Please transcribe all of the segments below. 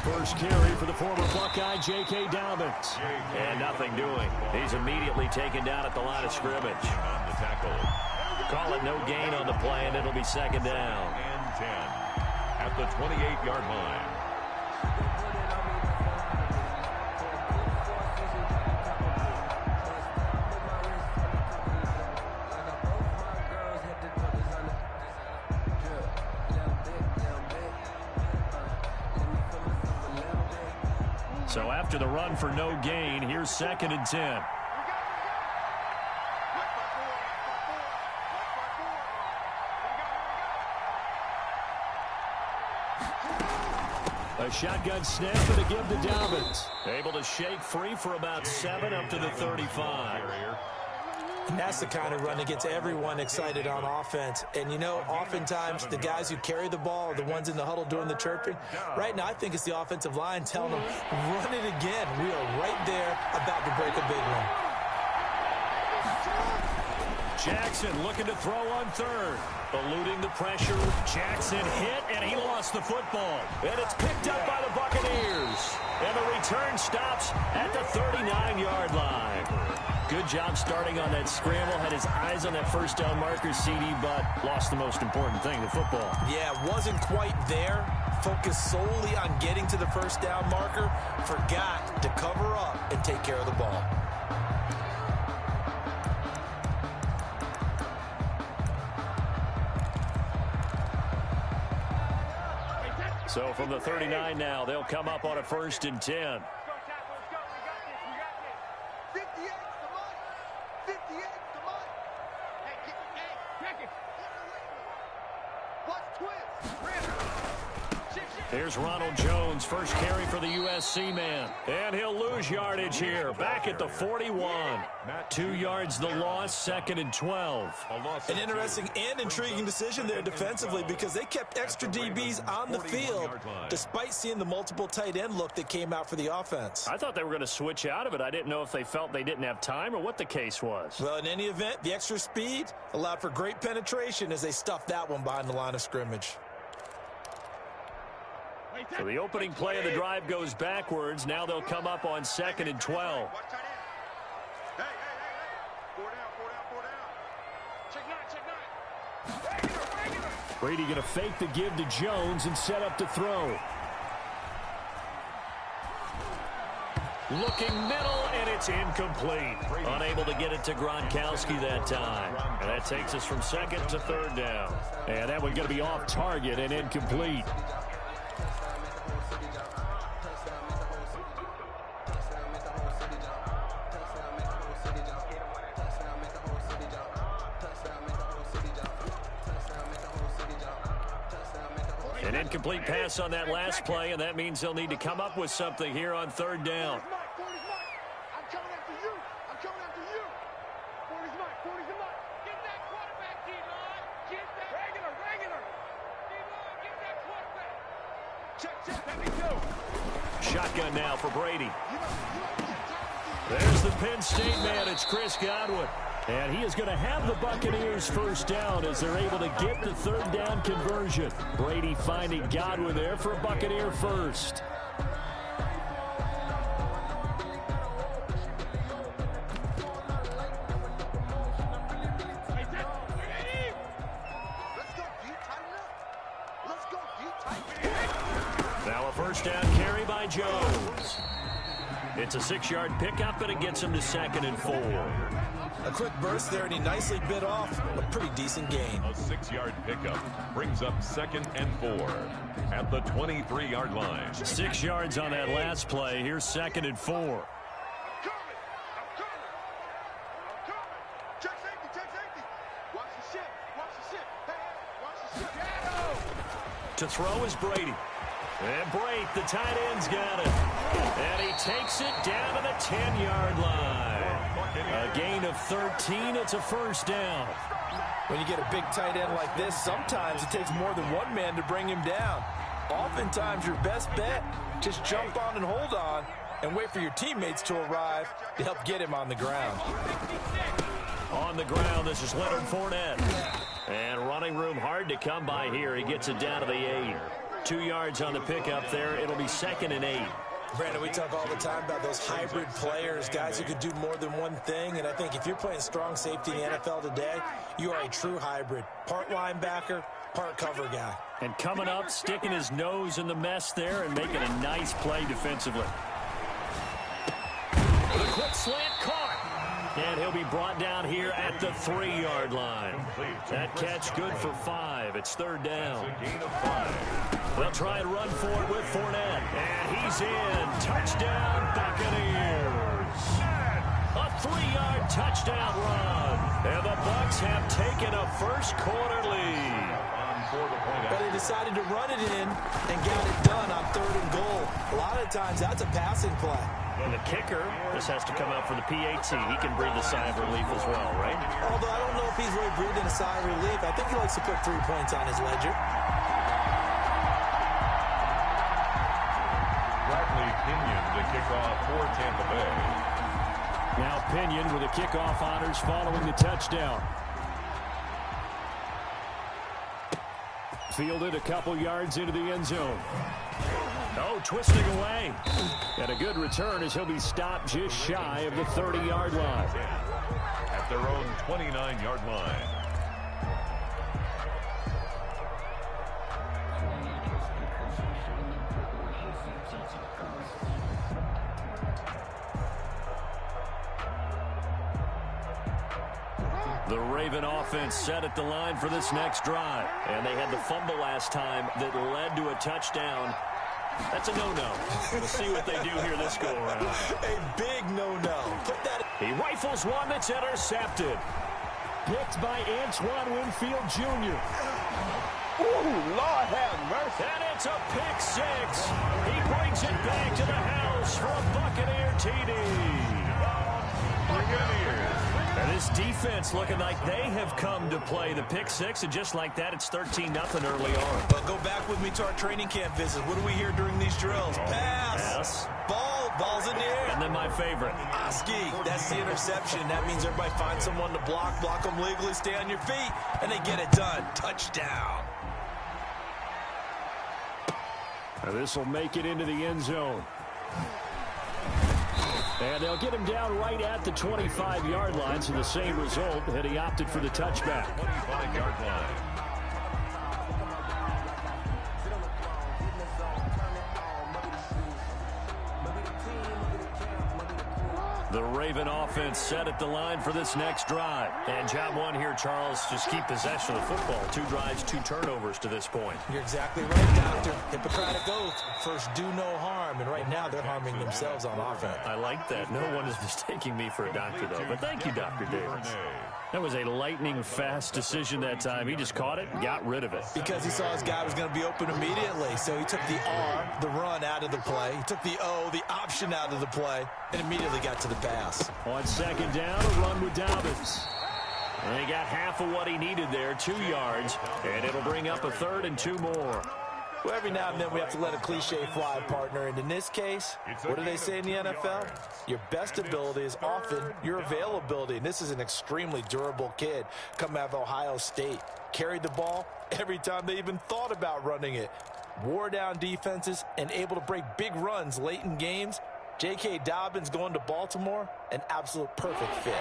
First carry for the former Buckeye, J.K. Dobbins. And nothing doing. He's immediately taken down at the line of scrimmage. On the tackle. Call it no gain on the play, and it'll be second down. And 10 at the 28-yard line. So after the run for no gain, here's second and 10. A shotgun snap and a give to Dobbins. Able to shake free for about 7 up to the 35. And that's the kind of run that gets everyone excited on offense. And, you know, oftentimes the guys who carry the ball are the ones in the huddle doing the chirping. Right now, I think it's the offensive line telling them, run it again. We are right there about to break a big one. Jackson looking to throw on third. Eluding the pressure. Jackson hit, and he lost the football. And it's picked up by the Buccaneers. And the return stops at the 39-yard line. Good job starting on that scramble. Had his eyes on that first down marker, CD, but lost the most important thing, the football. Yeah, wasn't quite there. Focused solely on getting to the first down marker. Forgot to cover up and take care of the ball. So from the 39 now, they'll come up on a 1st and 10. Here's Ronald Jones, first carry for the USC man. And he'll lose yardage here, back at the 41. 2 yards the loss, 2nd and 12. An interesting and intriguing decision there defensively because they kept extra DBs on the field despite seeing the multiple tight end look that came out for the offense. I thought they were going to switch out of it. I didn't know if they felt they didn't have time or what the case was. Well, in any event, the extra speed allowed for great penetration as they stuffed that one behind the line of scrimmage. So the opening play of the drive goes backwards. Now they'll come up on 2nd and 12. Brady going to fake the give to Jones and set up to throw. Looking middle, and it's incomplete. Unable to get it to Gronkowski that time. And that takes us from 2nd to 3rd down. And that one's going to be off target and incomplete. An incomplete pass on that last play, and that means they'll need to come up with something here on 3rd down. Shotgun now for Brady. There's the Penn State man. It's Chris Godwin. And he is going to have the Buccaneers first down as they're able to get the 3rd down conversion. Brady finding Godwin there for a Buccaneer first. Now a first down carry by Jones. It's a 6-yard pickup, and it gets him to 2nd and 4. A quick burst there, and he nicely bit off a pretty decent gain. A 6-yard pickup brings up 2nd and 4 at the 23-yard line. 6 yards on that last play. Here's 2nd and 4. To throw is Brady. And Brady, the tight end's got it. And he takes it down to the 10-yard line. A gain of 13. It's a first down. When you get a big tight end like this, sometimes it takes more than one man to bring him down. Oftentimes, your best bet, just jump on and hold on and wait for your teammates to arrive to help get him on the ground. On the ground, this is Leonard Fournette. And running room hard to come by here. He gets it down to the 8. 2 yards on the pickup there. It'll be 2nd and 8. Brandon, we talk all the time about those hybrid players, guys who could do more than one thing. And I think if you're playing strong safety in the NFL today, you are a true hybrid. Part linebacker, part cover guy. And coming up, sticking his nose in the mess there and making a nice play defensively. With a quick slant, caught. And he'll be brought down here at the 3-yard line. That catch good for 5. It's 3rd down. They'll try and run for it with Fournette. And he's in. Touchdown, Buccaneers. A 3-yard touchdown run. And the Bucs have taken a first-quarter lead. But they decided to run it in and got it done on 3rd and goal. A lot of times, that's a passing play. And the kicker, this has to come out for the PAT. He can breathe a sigh of relief as well, right? Although I don't know if he's really breathing a sigh of relief. I think he likes to put 3 points on his ledger. Pinion to kick off for Tampa Bay. Now Pinion with the kickoff honors following the touchdown. Fielded a couple yards into the end zone. Oh, twisting away. And a good return as he'll be stopped just shy of the 30-yard line. At their own 29-yard line. The Raven offense set at the line for this next drive. And they had the fumble last time that led to a touchdown. That's a no-no. We'll see what they do here this go-around. A big no-no. Put that. He rifles one that's intercepted. Picked by Antoine Winfield Jr. Ooh, Lord have mercy. And it's a pick 6. He brings it back to the house for a Buccaneer TD. And this defense looking like they have come to play the pick 6, and just like that, it's 13-0 early on. But go back with me to our training camp visit. What do we hear during these drills? Pass. Ball's in the air. And then my favorite. Oski, that's the interception. That means everybody finds someone to block them legally, stay on your feet, and they get it done. Touchdown. This will make it into the end zone. And they'll get him down right at the 25-yard line, so the same result, and he opted for the touchback. 25-yard line. The Raven offense set at the line for this next drive. And job one here, Charles, just keep possession of the football. 2 drives, 2 turnovers to this point. You're exactly right, Doctor. Hippocratic oath. First, do no harm. And right now, they're harming themselves on offense. I like that. No one is mistaking me for a doctor, though. But thank you, Dr. Davis. That was a lightning-fast decision that time. He just caught it and got rid of it. Because he saw his guy was going to be open immediately. So he took the R, the run, out of the play. He took the O, the option, out of the play, and immediately got to the pass. On second down, a run with Dobbins. And he got half of what he needed there, 2 yards, and it'll bring up a 3rd and 2 more. Well, every now and then we have to let a cliche fly, partner. And in this case, what do they say in the NFL? Your best ability is often your availability. And this is an extremely durable kid coming out of Ohio State. Carried the ball every time they even thought about running it. Wore down defenses and able to break big runs late in games. J.K. Dobbins going to Baltimore, an absolute perfect fit.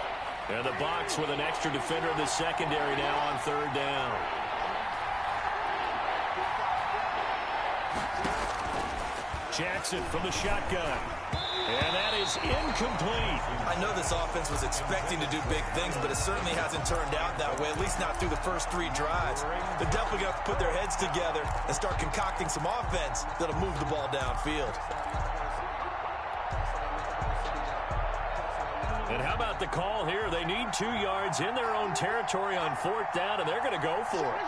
And the Bucs with an extra defender in the secondary now on 3rd down. Jackson from the shotgun. And that is incomplete. I know this offense was expecting to do big things, but it certainly hasn't turned out that way, at least not through the first 3 drives. They're definitely going to have to put their heads together and start concocting some offense that'll move the ball downfield. And how about the call here? They need 2 yards in their own territory on 4th down, and they're going to go for it.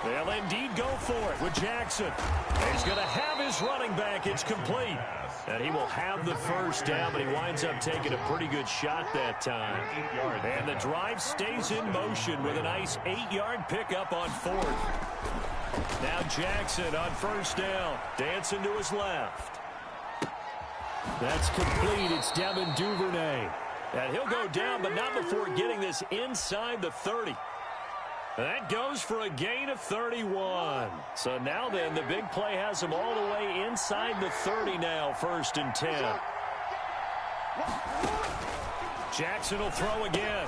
They'll indeed go for it with Jackson. He's going to have his running back. It's complete. And he will have the first down, but he winds up taking a pretty good shot that time. And the drive stays in motion with a nice 8-yard pickup on 4th. Now Jackson on 1st down, dancing to his left. That's complete. It's Devin Duvernay. And he'll go down, but not before getting this inside the 30. That goes for a gain of 31. So now then, the big play has him all the way inside the 30 now, 1st and 10. Jackson will throw again.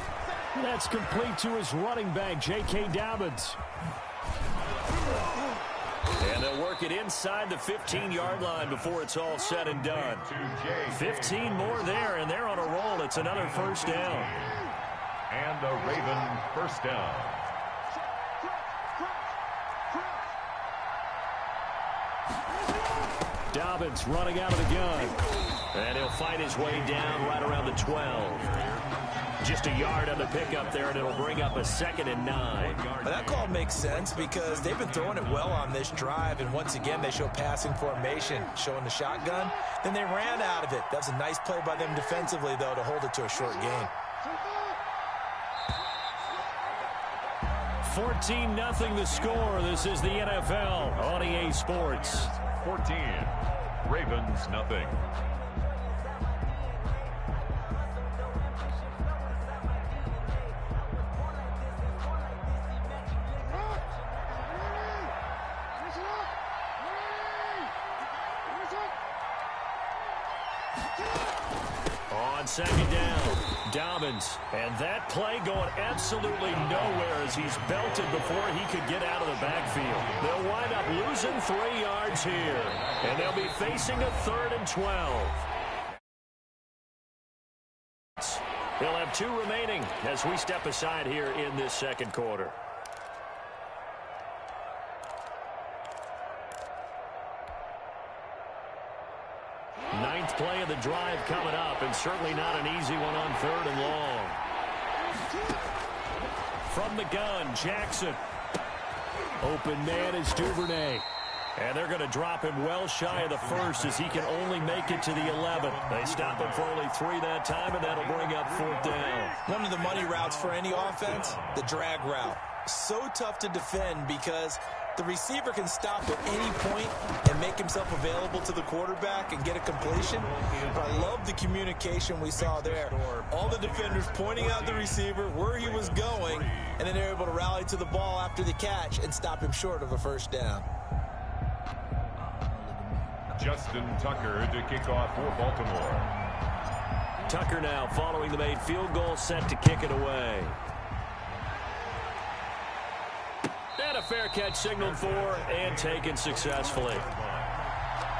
That's complete to his running back, J.K. Dobbins. And they'll work it inside the 15-yard line before it's all said and done. 15 more there, and they're on a roll. It's another 1st down. And a Raven 1st down. Dobbins running out of the gun. And he'll fight his way down right around the 12. Just a yard on the pickup there, and it'll bring up a 2nd and 9. But that call makes sense because they've been throwing it well on this drive, and once again they show passing formation, showing the shotgun. Then they ran out of it. That was a nice play by them defensively, though, to hold it to a short gain. 14-0 the score. This is the NFL on EA Sports. 14, Ravens nothing. On 2nd down, Dobbins. And that play going absolutely nowhere as he's belted before he could get out of the backfield. They'll wind up losing 3 yards here. And they'll be facing a 3rd and 12. They'll have 2 remaining as we step aside here in this 2nd quarter. Ninth play of the drive coming up, and certainly not an easy one on 3rd and long. From the gun, Jackson. Open man is Duvernay. And they're going to drop him well shy of the 1st as he can only make it to the 11. They stop him for only 3 that time, and that'll bring up 4th down. One of the money routes for any offense, the drag route. So tough to defend because the receiver can stop at any point and make himself available to the quarterback and get a completion. But I love the communication we saw there. All the defenders pointing out the receiver, where he was going, and then they're able to rally to the ball after the catch and stop him short of a 1st down. Justin Tucker to kick off for Baltimore. Tucker now following the made field goal, set to kick it away. And a fair catch signaled for and taken successfully.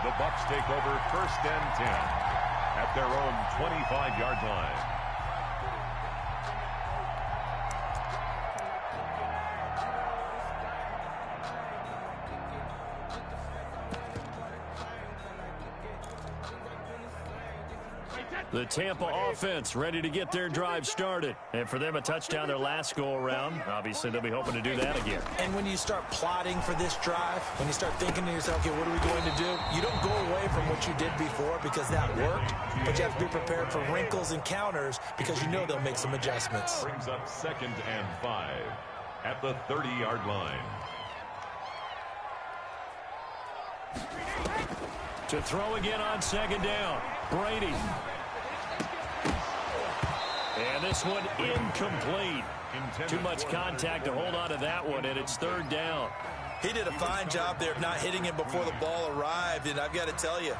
The Bucs take over 1st and 10 at their own 25-yard line. The Tampa offense ready to get their drive started. And for them, a touchdown their last go-around. Obviously, they'll be hoping to do that again. And when you start plotting for this drive, when you start thinking to yourself, okay, what are we going to do? You don't go away from what you did before because that worked, but you have to be prepared for wrinkles and counters because you know they'll make some adjustments. Brings up 2nd and 5 at the 30-yard line. To throw again on 2nd down, Brady. And this one incomplete. Too much contact to hold on to that one, and it's 3rd down. He did a fine job there of not hitting him before the ball arrived, and I've got to tell you,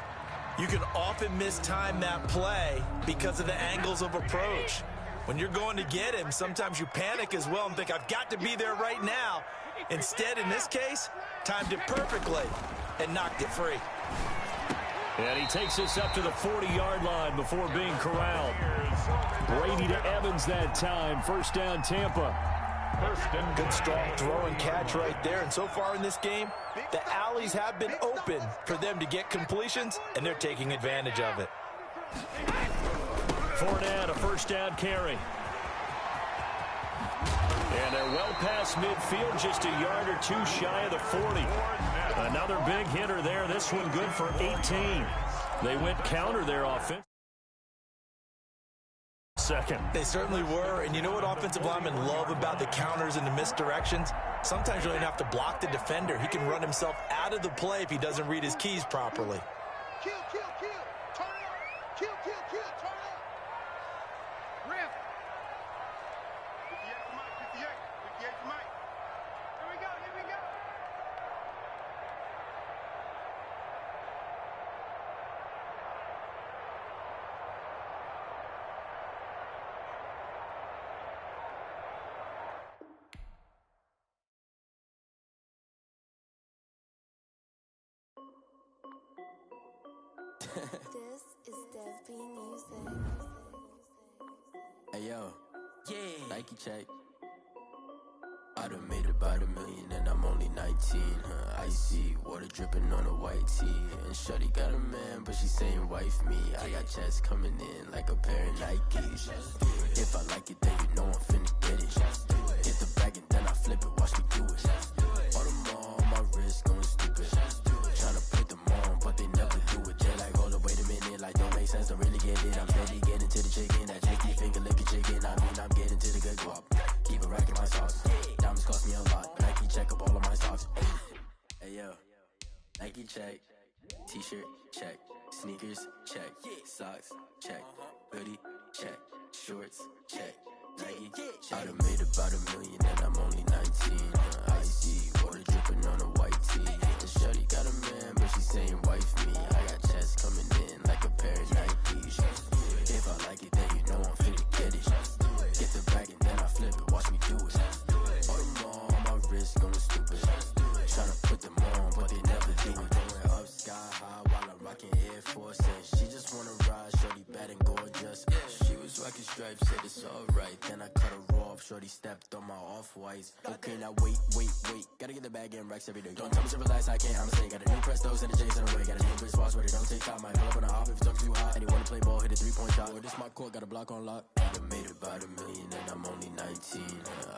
you can often mistime that play because of the angles of approach. When you're going to get him, sometimes you panic as well and think, I've got to be there right now. Instead, in this case, timed it perfectly and knocked it free. And he takes this up to the 40-yard line before being corralled. Brady to Evans that time. 1st down, Tampa. Good strong throw and catch right there. And so far in this game, the alleys have been open for them to get completions, and they're taking advantage of it. Fournette, a 1st down carry. And they're well past midfield, just a yard or 2 shy of the 40. Another big hitter there. This one good for 18. They went counter their offense. 2nd. They certainly were. And you know what offensive linemen love about the counters and the misdirections? Sometimes you don't even have to block the defender. He can run himself out of the play if he doesn't read his keys properly. Kill, turn up. Rip. 58 for Mike, 58 for Mike. Here we go. This is Dev B Music. Hey yo, yeah, Nike check. I done made about $1 million and I'm only 19. Icy water dripping on a white tee. And shorty got a man, but she saying wife me. I got checks coming in like a pair of Nikes. If I like it, then you know I'm finna get it. Get the bag and then I flip it, watch me do it. All them on my wrist going stupid. Tryna put them on, but they never do it. They're like, hold up, wait a minute, like don't make sense, don't really get it. I'm steady getting to the chicken, that tricky finger licking chicken. I mean, I'm getting to the good guap. Keep it racking my sauce. Diamonds cost me a lot. Nike check up all of my stocks. Hey yo, Nike check. T-shirt check. Sneakers check. Socks check. Hoodie check. Shorts check. Nike I done made about $1 million and I'm only 19. Icy water dripping on a white tee. And shorty got a man, but she saying wife me. I got checks coming in like a pair of Nikes. If I like it, then you know I'm finna get it. Get the bag and then I flip it, watch me do it. All them on my wrist going stupid. Tryna put them on, but they never do it. Going up sky high while I'm rocking Air Force. And she just wanna ride, shorty bad and gorgeous. She was rocking stripes, said it's alright. Then I cut her off, shorty stepped on my off-whites. Okay, now wait. Gotta get the bag and racks every day. Don't tell me to relax, I can't, I'ma say. Got a new Prestos and a Jason away. Got a new bitch watch, but it don't take time. Might pull up on a hop if it's talking too hot. And he wanna play ball, hit a 3-point shot. Or this my court, got a block on lock. I done made about $1 million and I'm only 19.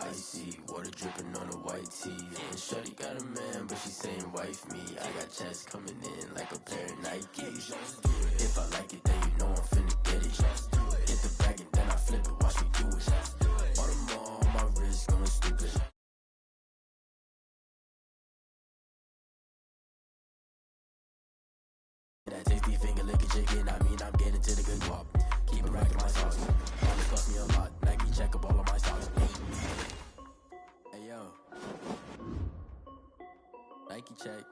Icy water dripping on a white tee. And shorty got a man, but she saying wife me. I got checks coming in like a pair of Nikes. If I like it, then you know I'm finna get it. Get the bag and then I flip it, watch me do it. All them on my wrist going stupid. That tasty finger licking chicken, I mean I'm getting to the good guap. Keep it racking my sauce. Diamonds cost me a lot. Nike check up all of my stocks. Hey yo, Nike check.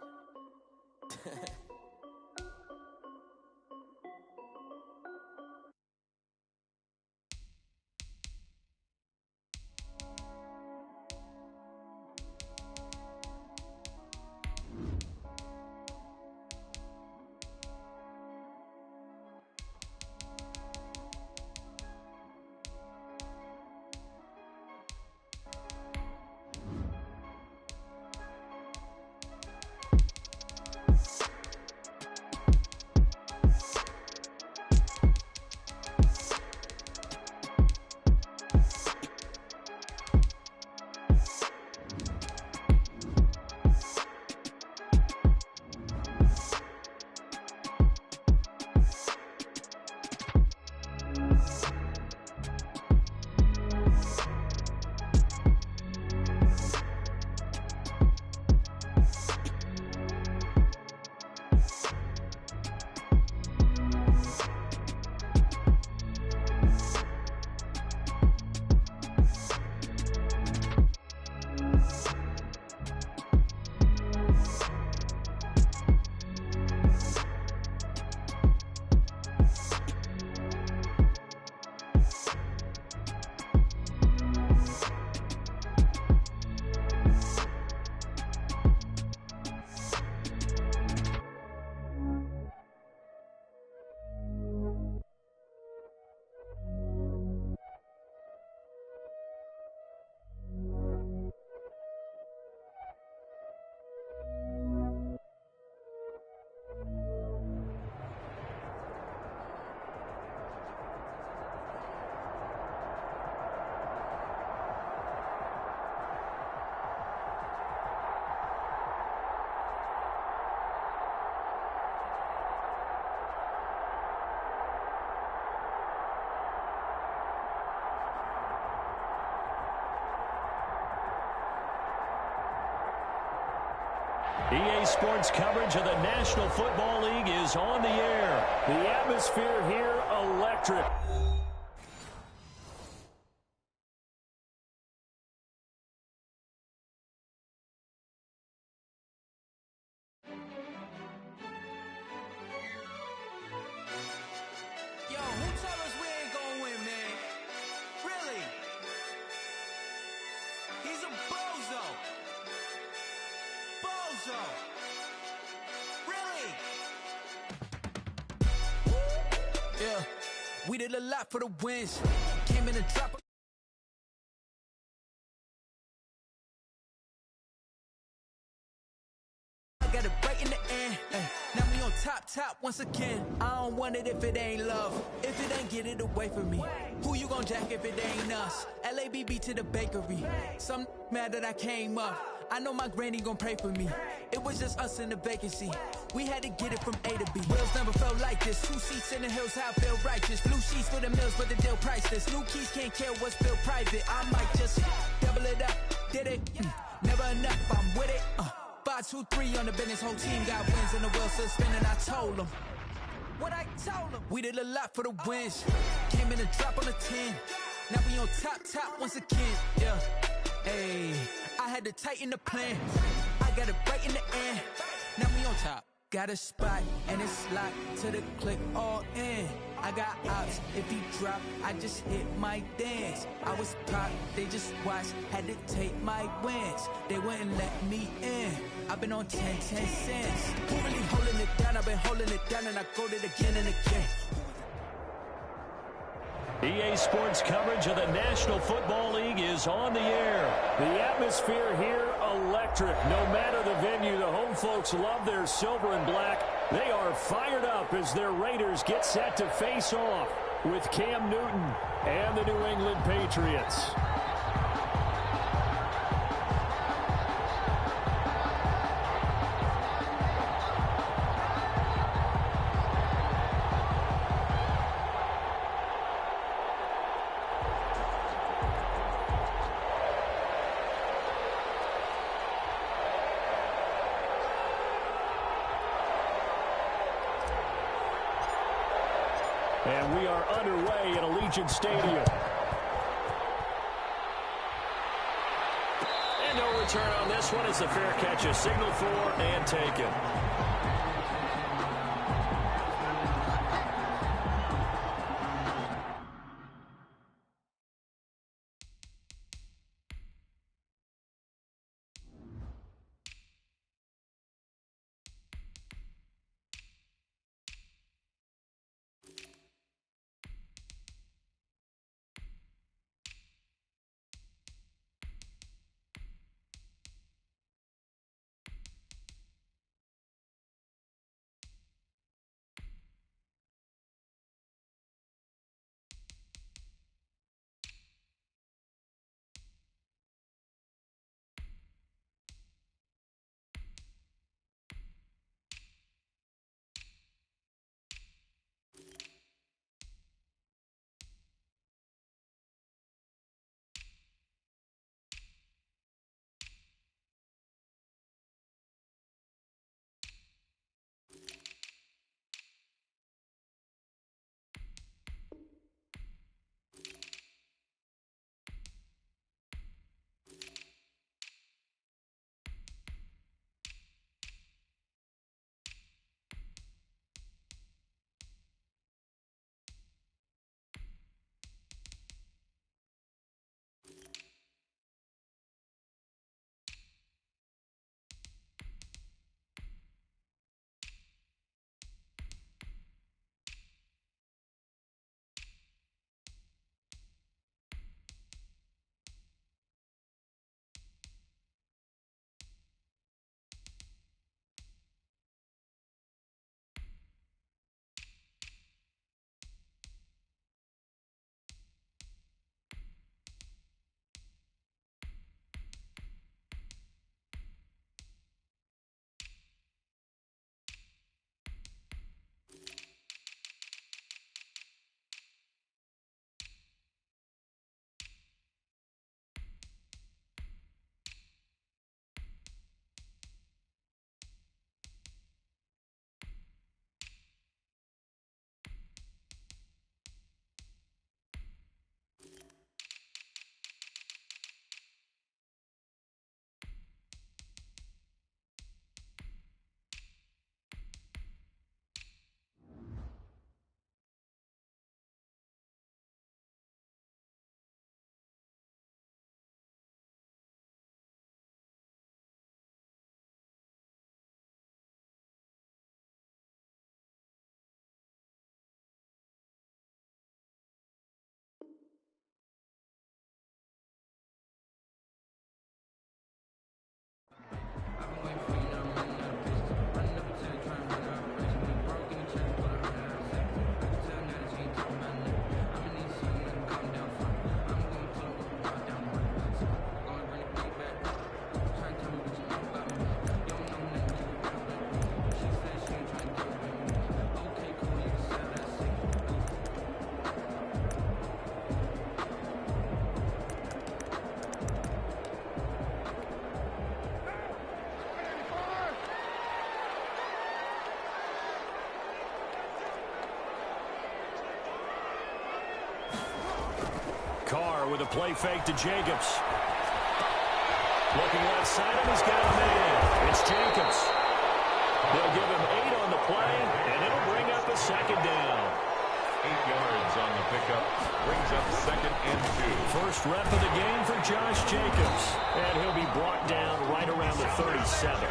EA Sports coverage of the National Football League is on the air. The atmosphere here, electric. Yo, who told us we ain't gonna win, man? Really? He's a bozo. Bozo. Really? Yeah, we did a lot for the wins. Came in a drop. I got it right in the end. Ay, now we on top once again. I don't want it if it ain't love. If it ain't, get it away from me. Who you gon' jack if it ain't us? LABB to the bakery. Some mad that I came up. I know my granny gon' pray for me. It was just us in the vacancy. We had to get it from A to B. Wheels never felt like this. 2 seats in the hills, how I feel righteous. Blue sheets for the mills, but the deal priceless. New keys can't care what's built private. I might just double it up. Did it? Never enough, I'm with it. 5, 2, 3 on the business. Whole team got wins and the wheels still spinning. I told them what I told them. We did a lot for the wins. Came in a drop on the 10. Now we on top once again. Yeah. Hey, I had to tighten the plan. I got it right in the end. Now we on top. Got a spot and it's locked to the click all in. I got ops, if he drop, I just hit my dance. I was pop, they just watched, had to take my wins. They wouldn't let me in. I've been on 10 cents. Who really holding it down? I've been holding it down and I go it again and again. EA Sports coverage of the National Football League is on the air. The atmosphere here, electric. No matter the venue, the home folks love their silver and black. They are fired up as their Raiders get set to face off with Cam Newton and the New England Patriots. And we are underway at Allegiant Stadium. And no return on this one as the fair catch is signaled for and taken. Carr with a play fake to Jacobs. Looking left side, and he's got a man. It's Jacobs. They'll give him 8 on the play, and it'll bring up a second down. 8 yards on the pickup. Brings up 2nd and 2. First rep of the game for Josh Jacobs. And he'll be brought down right around the 37.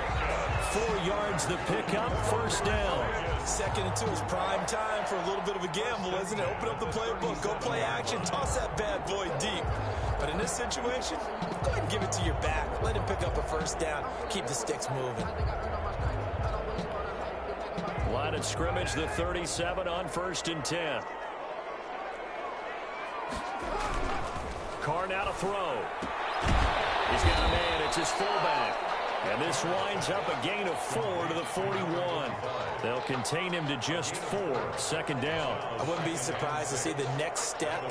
4 yards the pickup, first down. 2nd and 2 is prime time for a little bit of a gamble, isn't it? Open up the playbook, go play action, toss that bad boy deep. But in this situation, go ahead and give it to your back. Let him pick up a first down. Keep the sticks moving. Line of scrimmage, the 37 on 1st and 10. Carr now to throw. He's got a man. It's his fullback. And this winds up a gain of 4 to the 41. They'll contain him to just 4. 2nd down. I wouldn't be surprised to see the next step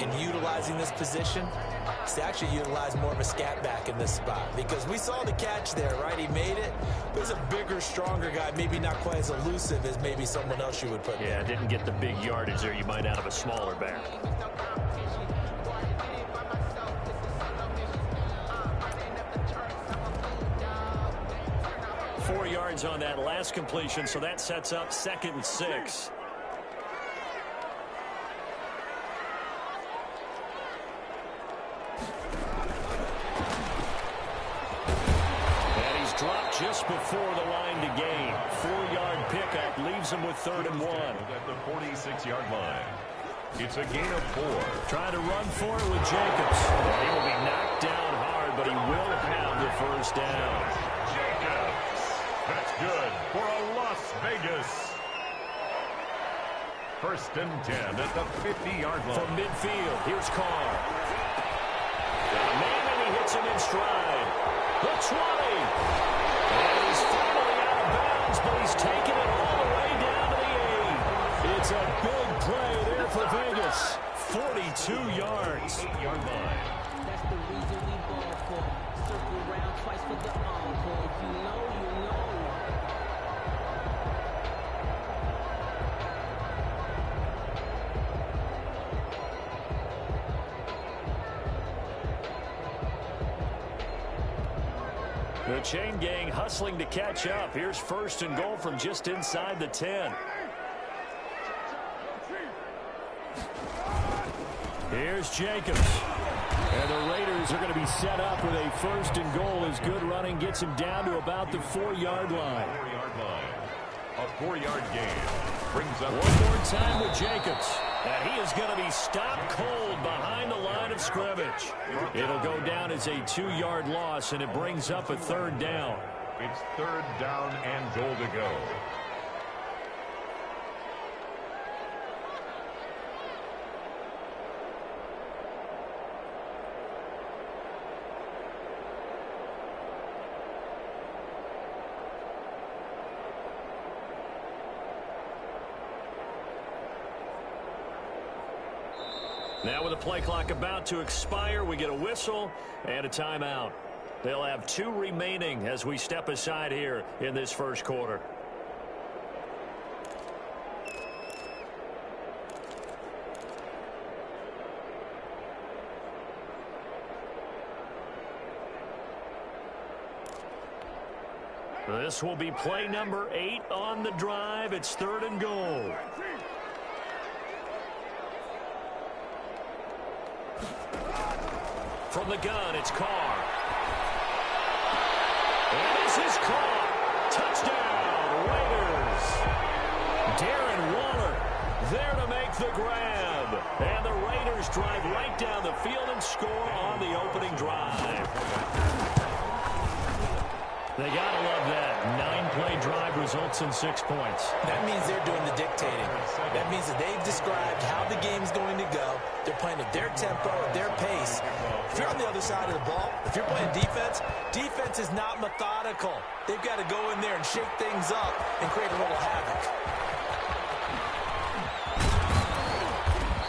in utilizing this position is to actually utilize more of a scat back in this spot. Because we saw the catch there, right? He made it. There's a bigger, stronger guy, maybe not quite as elusive as maybe someone else you would put there. Yeah, didn't get the big yardage there you might out of a smaller back. On that last completion, so that sets up 2nd and 6. And he's dropped just before the line to gain. 4-yard pickup leaves him with 3rd and 1. At the 46-yard line. It's a gain of 4. Trying to run for it with Jacobs. He will be knocked down hard, but he will have the first down. That's good for a Las Vegas. 1st and 10 at the 50-yard line. From midfield, here's Carr. Got a man, and he hits him in stride. The 20. And he's finally out of bounds, but he's taken it all the way down to the 8. It's a big play there for Vegas. 42 yards. 8-yard line. That's the reason we ball for. Circle around twice for the encore. You know. The chain gang hustling to catch up. Here's 1st and goal from just inside the 10. Here's Jacobs. And the Raiders are going to be set up with a 1st and goal as good running gets him down to about the 4-yard line. 4-yard line. A 4-yard gain. Brings up one more time with Jacobs. And he is going to be stopped cold behind the line of scrimmage. It'll go down as a 2-yard loss, and it brings up a 3rd down. It's 3rd down and goal to go. Now with the play clock about to expire, we get a whistle and a timeout. They'll have 2 remaining as we step aside here in this 1st quarter. This will be play number 8 on the drive. It's 3rd and goal. From the gun, it's Carr. And this is Carr. Touchdown, Raiders. Darren Waller there to make the grab. And the Raiders drive right down the field and score on the opening drive. They got to love that. 9-play drive results in 6 points. That means they're doing the dictating. That means that they've described how the game's going to go. They're playing at their tempo, at their pace. If you're on the other side of the ball, if you're playing defense, defense is not methodical. They've got to go in there and shake things up and create a little havoc.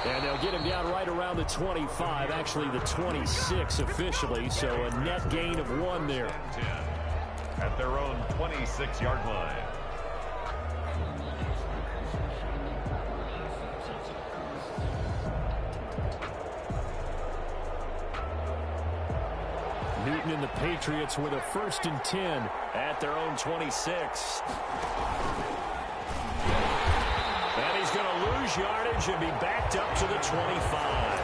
And they'll get him down right around the 25, actually the 26 officially, so a net gain of 1 there. At their own 26-yard line. Newton and the Patriots with a 1st and 10 at their own 26. And he's going to lose yardage and be backed up to the 25.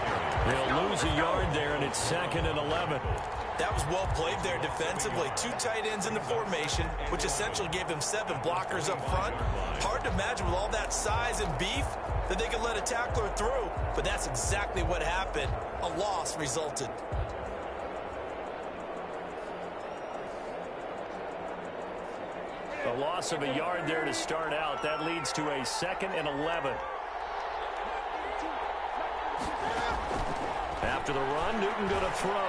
He'll lose a yard there, and it's 2nd and 11. That was well played there defensively. 2 tight ends in the formation, which essentially gave them 7 blockers up front. Hard to imagine with all that size and beef that they could let a tackler through, but that's exactly what happened. A loss resulted. A loss of a yard there to start out. That leads to a 2nd and 11. After the run, Newton going to throw.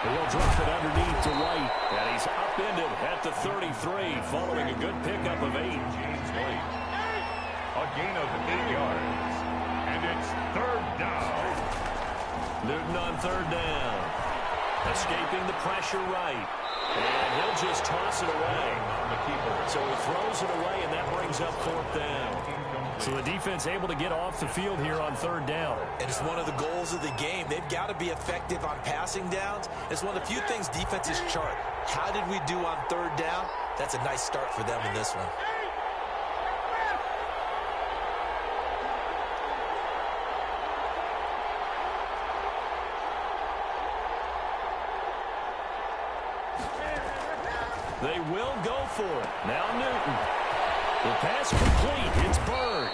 He'll drop it underneath to White, and he's upended at the 33, following a good pickup of 8. James White. A gain of 8 yards. And it's 3rd down. Newton on 3rd down. Escaping the pressure right. And he'll just toss it away. So he throws it away, and that brings up 4th down. So the defense able to get off the field here on 3rd down. And it's one of the goals of the game. They've got to be effective on passing downs. It's one of the few things defenses chart. How did we do on 3rd down? That's a nice start for them in this one. They will go for it. Now Newton. The pass complete. It's Bird.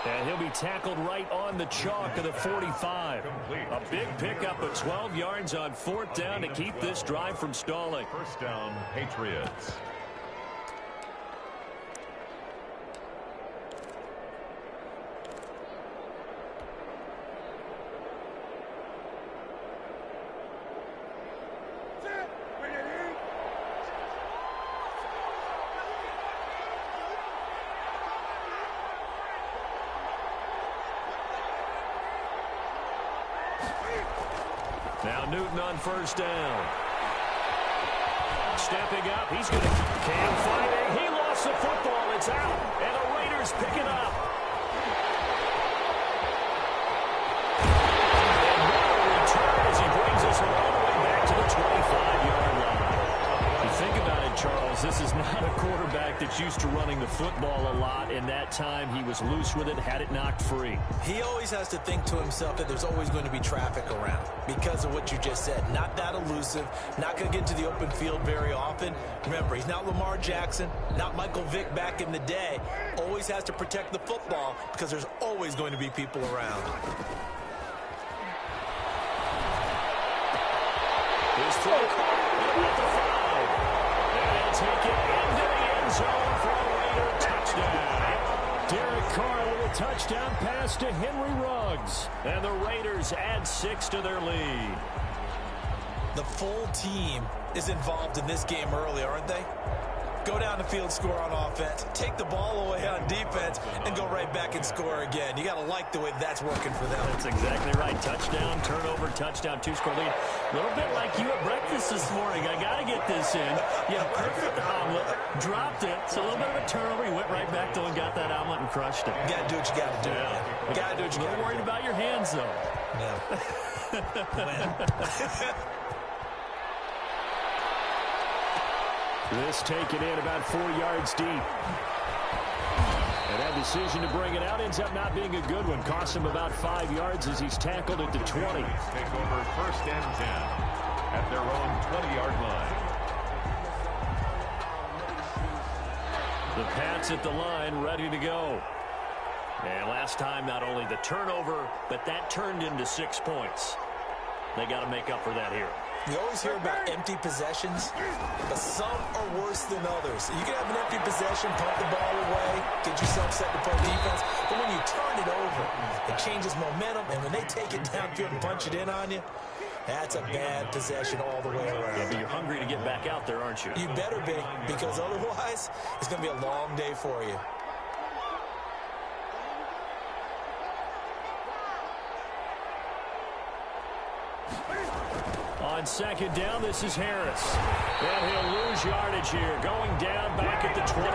And he'll be tackled right on the chalk of the 45. A big pickup of 12 yards on 4th down to keep this drive from stalling. 1st down, Patriots. Now Newton on 1st down. Stepping up, he's going to can't find it. He lost the football. It's out, and the Raiders pick it up. And what a return as he brings us all the way back to the 25-yard line. You think about it, Charles, this is not a quarterback that's used to running the football a lot, and that time he was loose with it, had it knocked free. He always has to think to himself that there's always going to be traffic around because of what you just said. Not that elusive, not going to get into the open field very often. Remember, he's not Lamar Jackson, not Michael Vick back in the day. Always has to protect the football because there's always going to be people around. His throw at the 5. And he'll take it into the end zone for a Raider touchdown. Derek Carr with a touchdown pass to Henry Ruggs. And the Raiders add 6 to their lead. The full team is involved in this game early, aren't they? Go down the field, score on offense, take the ball away on defense, and go right back and score again. You got to like the way that's working for them. That's exactly right. Touchdown, turnover, touchdown, 2-score lead. A little bit like you at breakfast this morning. I got to get this in. Yeah, perfect omelet. Dropped it. It's a little bit of a turnover. You went right back to and got that omelet and crushed it. You got to do what you got to do. Yeah. You got to do what you got to do. A little worried about your hands, though. No. This taken in about 4 yards deep. And that decision to bring it out ends up not being a good one. Costs him about 5 yards as he's tackled at the 20. Take over 1st and 10 at their own 20-yard line. The Pats at the line, ready to go. And last time, not only the turnover, but that turned into 6 points. They got to make up for that here. You always hear about empty possessions, but some are worse than others. You can have an empty possession, punt the ball away, get yourself set to play defense, but when you turn it over, it changes momentum, and when they take it downfield and punch it in on you, that's a bad possession all the way around. Yeah, but you're hungry to get back out there, aren't you? You better be, because otherwise, it's going to be a long day for you. On on second down. This is Harris. And he'll lose yardage here, going down back at the 28.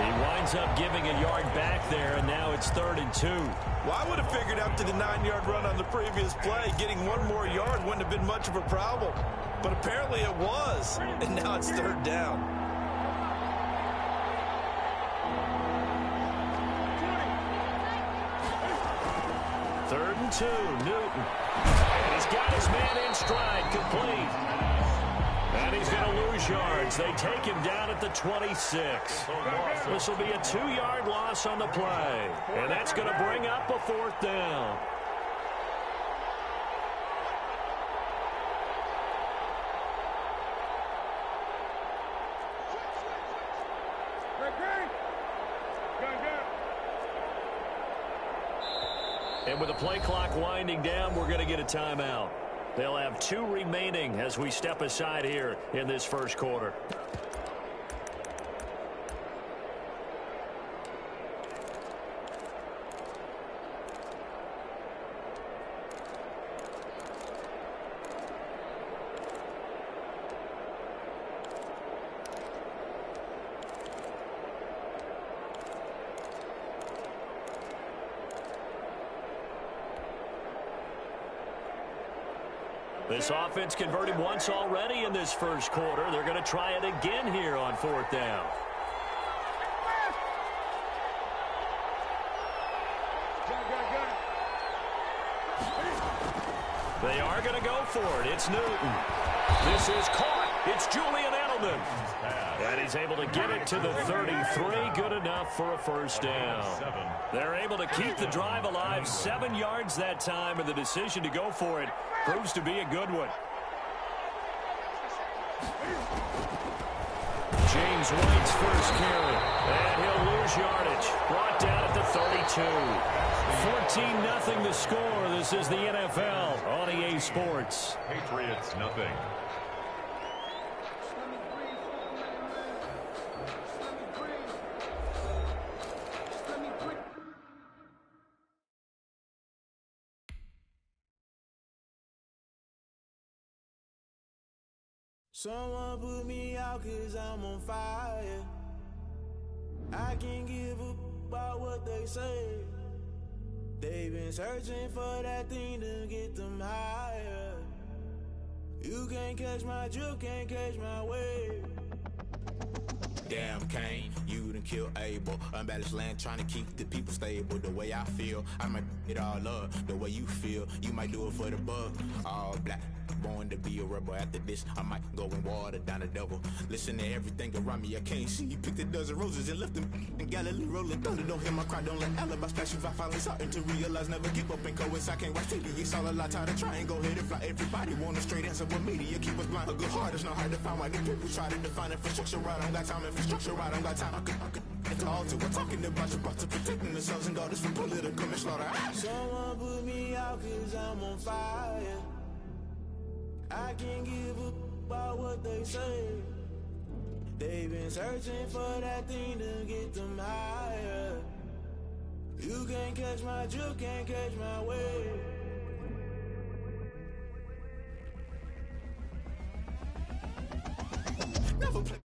He winds up giving a yard back there, and now it's 3rd and 2. Well, I would have figured after the 9-yard run on the previous play, getting one more yard wouldn't have been much of a problem. But apparently it was, and now it's 3rd down. Third and 2, Newton. And he's got his man in stride, complete. And he's going to lose yards. They take him down at the 26. This will be a 2-yard loss on the play. And that's going to bring up a 4th down. And with the play clock winding down, we're going to get a timeout. They'll have 2 remaining as we step aside here in this first quarter. This offense converted once already in this first quarter. They're going to try it again here on 4th down. They are going to go for it. It's Newton. This is caught. It's Julian Edelman. And he's able to get it to the 33. Good enough for a first down. They're able to keep the drive alive. 7 yards that time, and the decision to go for it proves to be a good one. James White's first carry. And he'll lose yardage. Brought down at the 32. 14-0 the score. This is the NFL on EA Sports. Patriots, nothing. Someone put me out 'cause I'm on fire. I can't give up about what they say. They've been searching for that thing to get them higher. You can't catch my drift, can't catch my wave. Damn, Kane, you done killed Abel. Unbalanced land, trying to keep the people stable. The way I feel, I might it all up. The way you feel, you might do it for the buck. All black, born to be a rebel. After this, I might go and water down the devil. Listen to everything around me, I can't see. Picked a dozen roses and left them in Galilee rolling thunder. Don't hear my cry, don't let alibis flash. If I finally starting to realize, never give up and coast. I can't watch TV, it's all a lot. Time to try and go ahead and fly. Everybody want a straight answer with media. Keep us blind. A good heart is not hard to find. Why the people try to define infrastructure right? I don't got time. Infrastructure right, I don't got time. I could it's all to. We're talking about your to protecting the sons and daughters from political manslaughter. Someone put me out 'cause I'm on fire. I can't give up about what they say. They've been searching for that thing to get them higher. You can't catch my drift, can't catch my wave. Never play.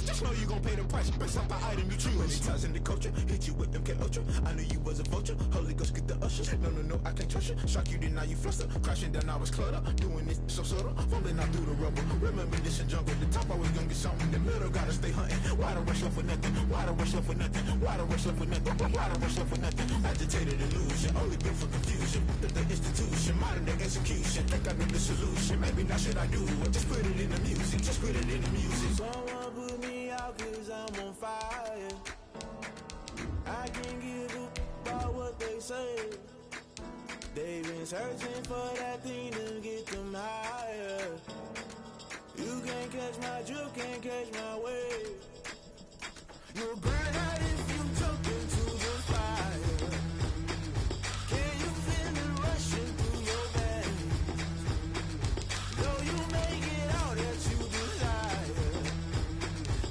Just know you gon' pay the price based off the item you choose. Many times in the culture, hit you with them Ultra. I knew you was a vulture. Holy Ghost get the usher. No, I can't trust you. Shock you, then now you fluster. Crashing down, I was cluttered. Doing this so subtle. Falling out through the rubble. Remember this in jungle. The top always gonna get something. The middle gotta stay hunting. Why the rush left for nothing? Why the rush left for nothing? Why the rush left for nothing? Why the rush left for nothing? Agitated illusion. Only built for confusion. The institution. Modern day execution. Think I know the solution. Maybe not should I do it? Just put it in the music. Just put it in the music. Someone put me out 'cause I'm on fire. I can't give up about what they say. They've been searching for that thing to get them higher. You can't catch my drift, can't catch my wave. You'll burn out if you jump into the fire. Can you feel it rushing through your veins? Though you make it all that you desire.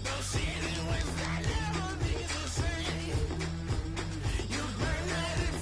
Don't see it when I never be the same. You burn out if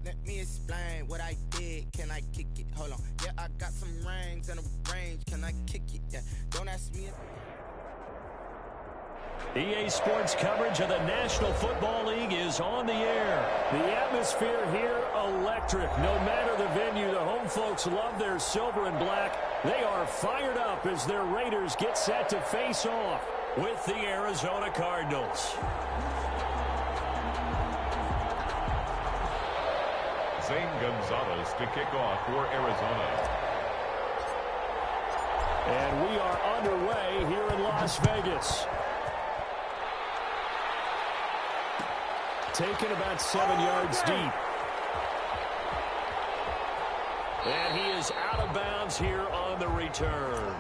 Let me explain what I did. Can I kick it? Hold on. Yeah, I got some rings and a range. Can I kick it? Yeah. Don't ask me. EA Sports coverage of the National Football League is on the air. The atmosphere here, electric. No matter the venue, the home folks love their silver and black. They are fired up as their Raiders get set to face off with the Arizona Cardinals. Zane Gonzalez to kick off for Arizona. And we are underway here in Las Vegas. Taken about 7 yards deep. And he is out of bounds here on the return.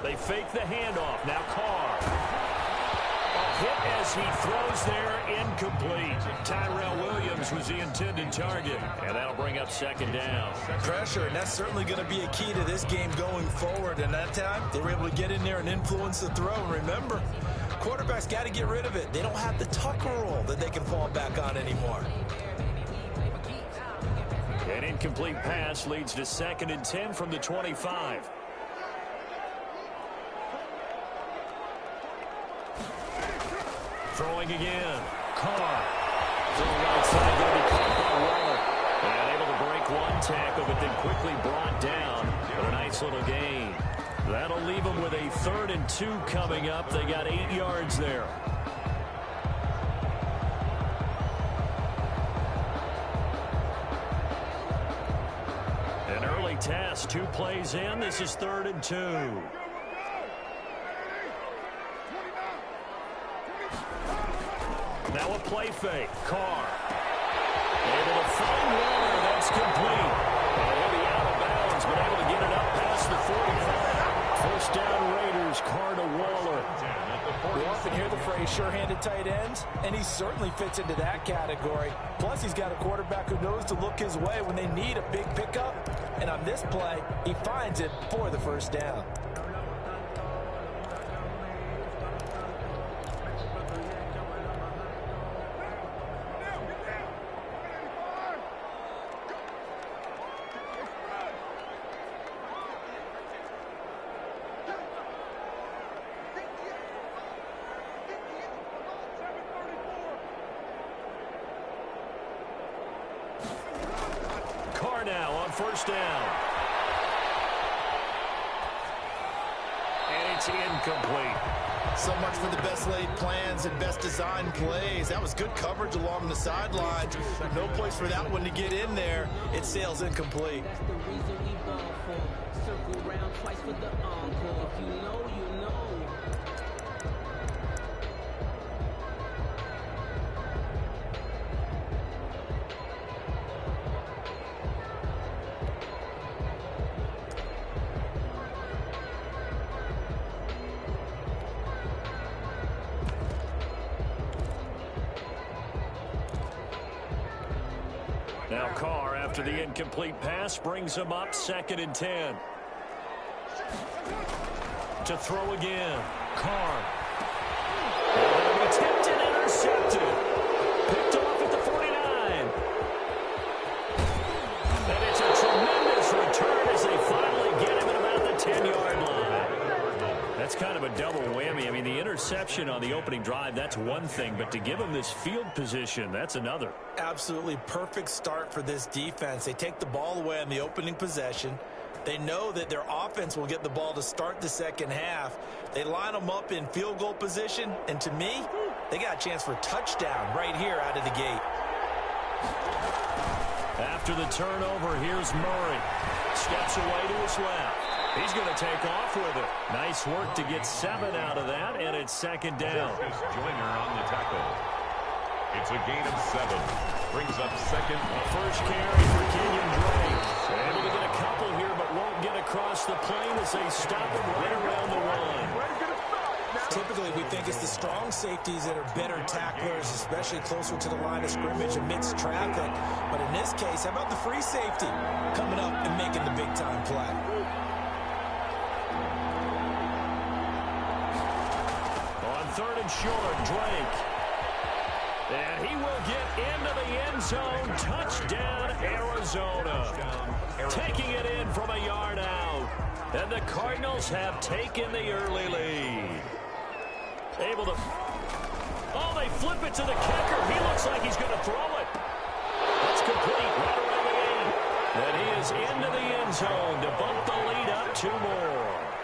They fake the handoff. Now Carr. A hit as he throws there, incomplete. Tyrell Williams was the intended target, and that'll bring up second down. Pressure, and that's certainly going to be a key to this game going forward. And that time, they were able to get in there and influence the throw. And remember, quarterbacks got to get rid of it. They don't have the tucker roll that they can fall back on anymore. An incomplete pass leads to 2nd and 10 from the 25. Throwing again. Carr. To the right side, going to be caught by Waller. And able to break one tackle, but then quickly brought down for a nice little gain. That'll leave them with a 3rd and 2 coming up. They got 8 yards there. An early test, 2 plays in. This is 3rd and 2. Now a play fake. Carr. Able to find Waller. That's complete. And he'll be out of bounds, but able to get it up past the 45. First down Raiders. Carr to Waller. We often hear the phrase sure-handed tight ends, and he certainly fits into that category. Plus, he's got a quarterback who knows to look his way when they need a big pickup. And on this play, he finds it for the first down. now on first down. And it's incomplete. So much for the best laid plans and best designed plays. That was good coverage along the sidelines. No place for that one to get in there. It sails incomplete. That's the reason we ball for. Circle round twice for the encore. If you know, you know. Now Carr, after the incomplete pass, brings him up 2nd and 10. To throw again. Carr. Attempted, intercepted. Picked off at the 49. And it's a tremendous return as they finally get him at about the 10-yard line. That's kind of a double whammy. I mean, the interception on the opening drive, that's one thing, but to give him this field position, that's another. Absolutely perfect start for this defense. They take the ball away on the opening possession. They know that their offense will get the ball to start the second half. They line them up in field goal position, and to me, they got a chance for a touchdown right here out of the gate. After the turnover, here's Murray. Steps away to his left. He's going to take off with it. Nice work to get 7 out of that, and it's 2nd down. Joyner on the tackle. It's a gain of 7. Brings up 2nd. A first carry for Kenyon Drake. Able to get a couple here, but won't get across the plane as they stop him right around the line. Typically, we think it's the strong safeties that are better tacklers, especially closer to the line of scrimmage amidst traffic. But in this case, how about the free safety coming up and making the big-time play? On 3rd and short, Drake. And he will get into the end zone. Touchdown, Arizona. Taking it in from a yard out. And the Cardinals have taken the early lead. Able to... Oh, they flip it to the kicker. He looks like he's going to throw it. That's complete right around the 8. And he is into the end zone to bump the lead up 2 more.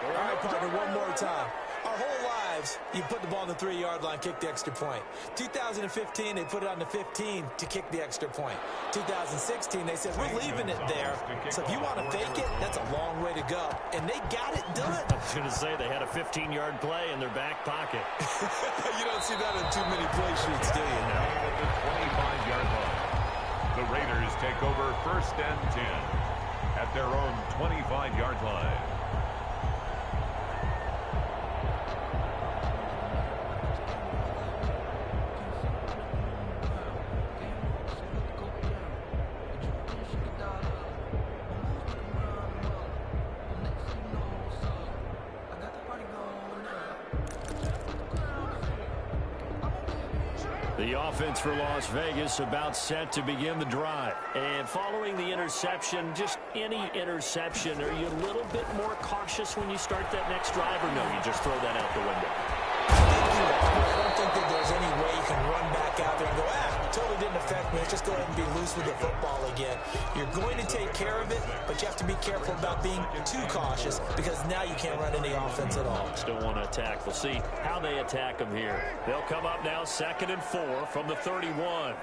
All right, partner, one more time. Our whole lives, you put the ball on the 3-yard line, kick the extra point. 2015, they put it on the 15 to kick the extra point. 2016, they said, we're leaving it there. So if you want to fake it, that's a long way to go. And they got it done. I was going to say they had a 15-yard play in their back pocket. You don't see that in too many play sheets, do you? Now at the 25-yard line. The Raiders take over 1st and 10 at their own 25-yard line. The offense for Las Vegas about set to begin the drive. And following the interception, just any interception, are you a little bit more cautious when you start that next drive, or no, you just throw that out the window? I don't think that there's any way you can run back out there and go, totally didn't affect me. Let's just go ahead and be loose with the football again. You're going to take care of it, but you have to be careful about being too cautious because now you can't run any offense at all. Still want to attack. We'll see how they attack them here. They'll come up now 2nd and 4 from the 31.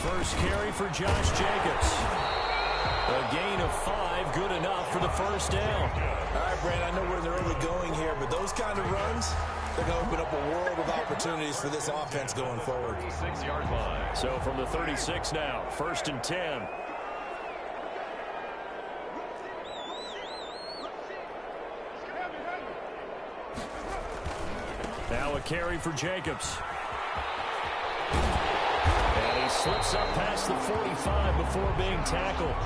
First carry for Josh Jacobs. A gain of 5, good enough for the first down. All right, Brandon, I know we're in the early going here, but those kind of runs, they're going to open up a world of opportunities for this offense going forward. 6-yard line. So from the 36 now, 1st and 10. Now a carry for Jacobs. And he slips up past the 45 before being tackled.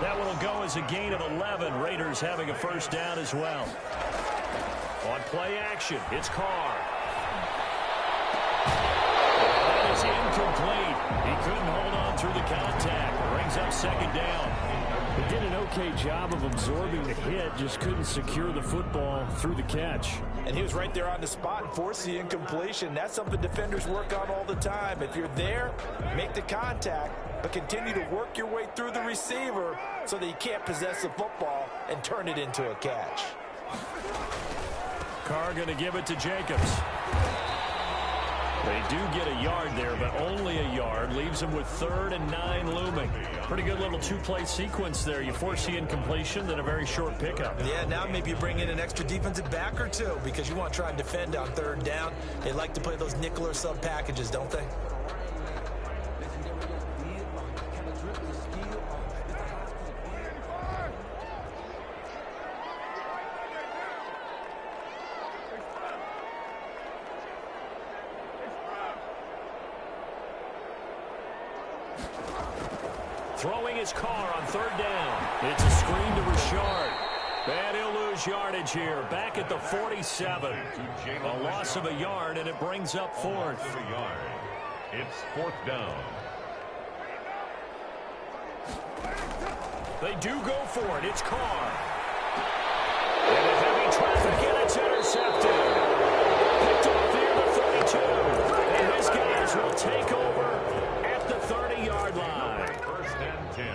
That one will go as a gain of 11. Raiders having a first down as well. On play action, it's Carr. That is incomplete. He couldn't hold on through the contact. Brings up 2nd down. He did an okay job of absorbing the hit, just couldn't secure the football through the catch. And he was right there on the spot and forced the incompletion. That's something defenders work on all the time. If you're there, make the contact. but continue to work your way through the receiver so that you can't possess the football and turn it into a catch. Carr going to give it to Jacobs. They do get a yard there, but only a yard. Leaves them with 3rd and 9 looming. Pretty good little two-play sequence there. You force the incompletion, then a very short pickup. Yeah, now maybe you bring in an extra defensive back or two because you want to try and defend on 3rd down. They like to play those nickel or sub packages, don't they? Throwing his Carr on 3rd down. It's a screen to Richard. And he'll lose yardage here. Back at the 47. A loss of a yard, and it brings up 4th. It's 4th down. They do go for it. It's Carr. And a heavy traffic, and it's intercepted. Picked off near the 32. And his guys will take over at the 30-yard line.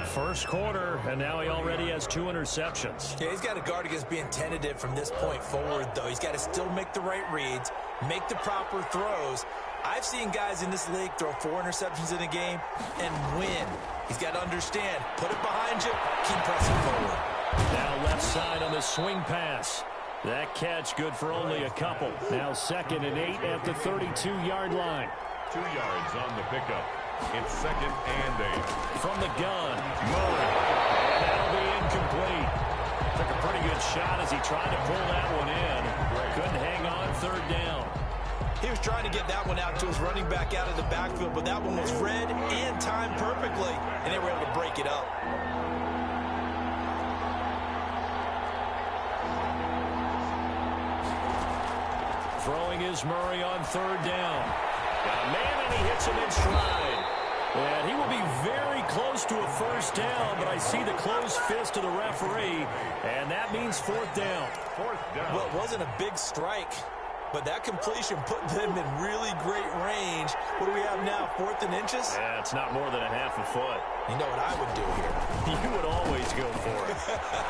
First quarter, and now he already has 2 interceptions. Yeah, he's got to guard against being tentative from this point forward, though. He's got to still make the right reads, make the proper throws. I've seen guys in this league throw 4 interceptions in a game and win. He's got to understand, put it behind you, keep pressing forward. Now left side on the swing pass. That catch good for only a couple. Now 2nd and 8 at the 32-yard line. 2 yards on the pickup. It's 2nd and 8. From the gun, Murray. And that'll be incomplete. Took a pretty good shot as he tried to pull that one in. Couldn't hang on 3rd down. He was trying to get that one out to his running back out of the backfield, but that one was read and timed perfectly, and they were able to break it up. Throwing is Murray on 3rd down. Got a man, and he hits him in stride. And he will be very close to a 1st down, but I see the closed fist of the referee, and that means 4th down. 4th down. Well, it wasn't a big strike, but that completion put them in really great range. What do we have now, 4th and inches? Yeah, it's not more than a half a foot. You know what I would do here? You would always go for it.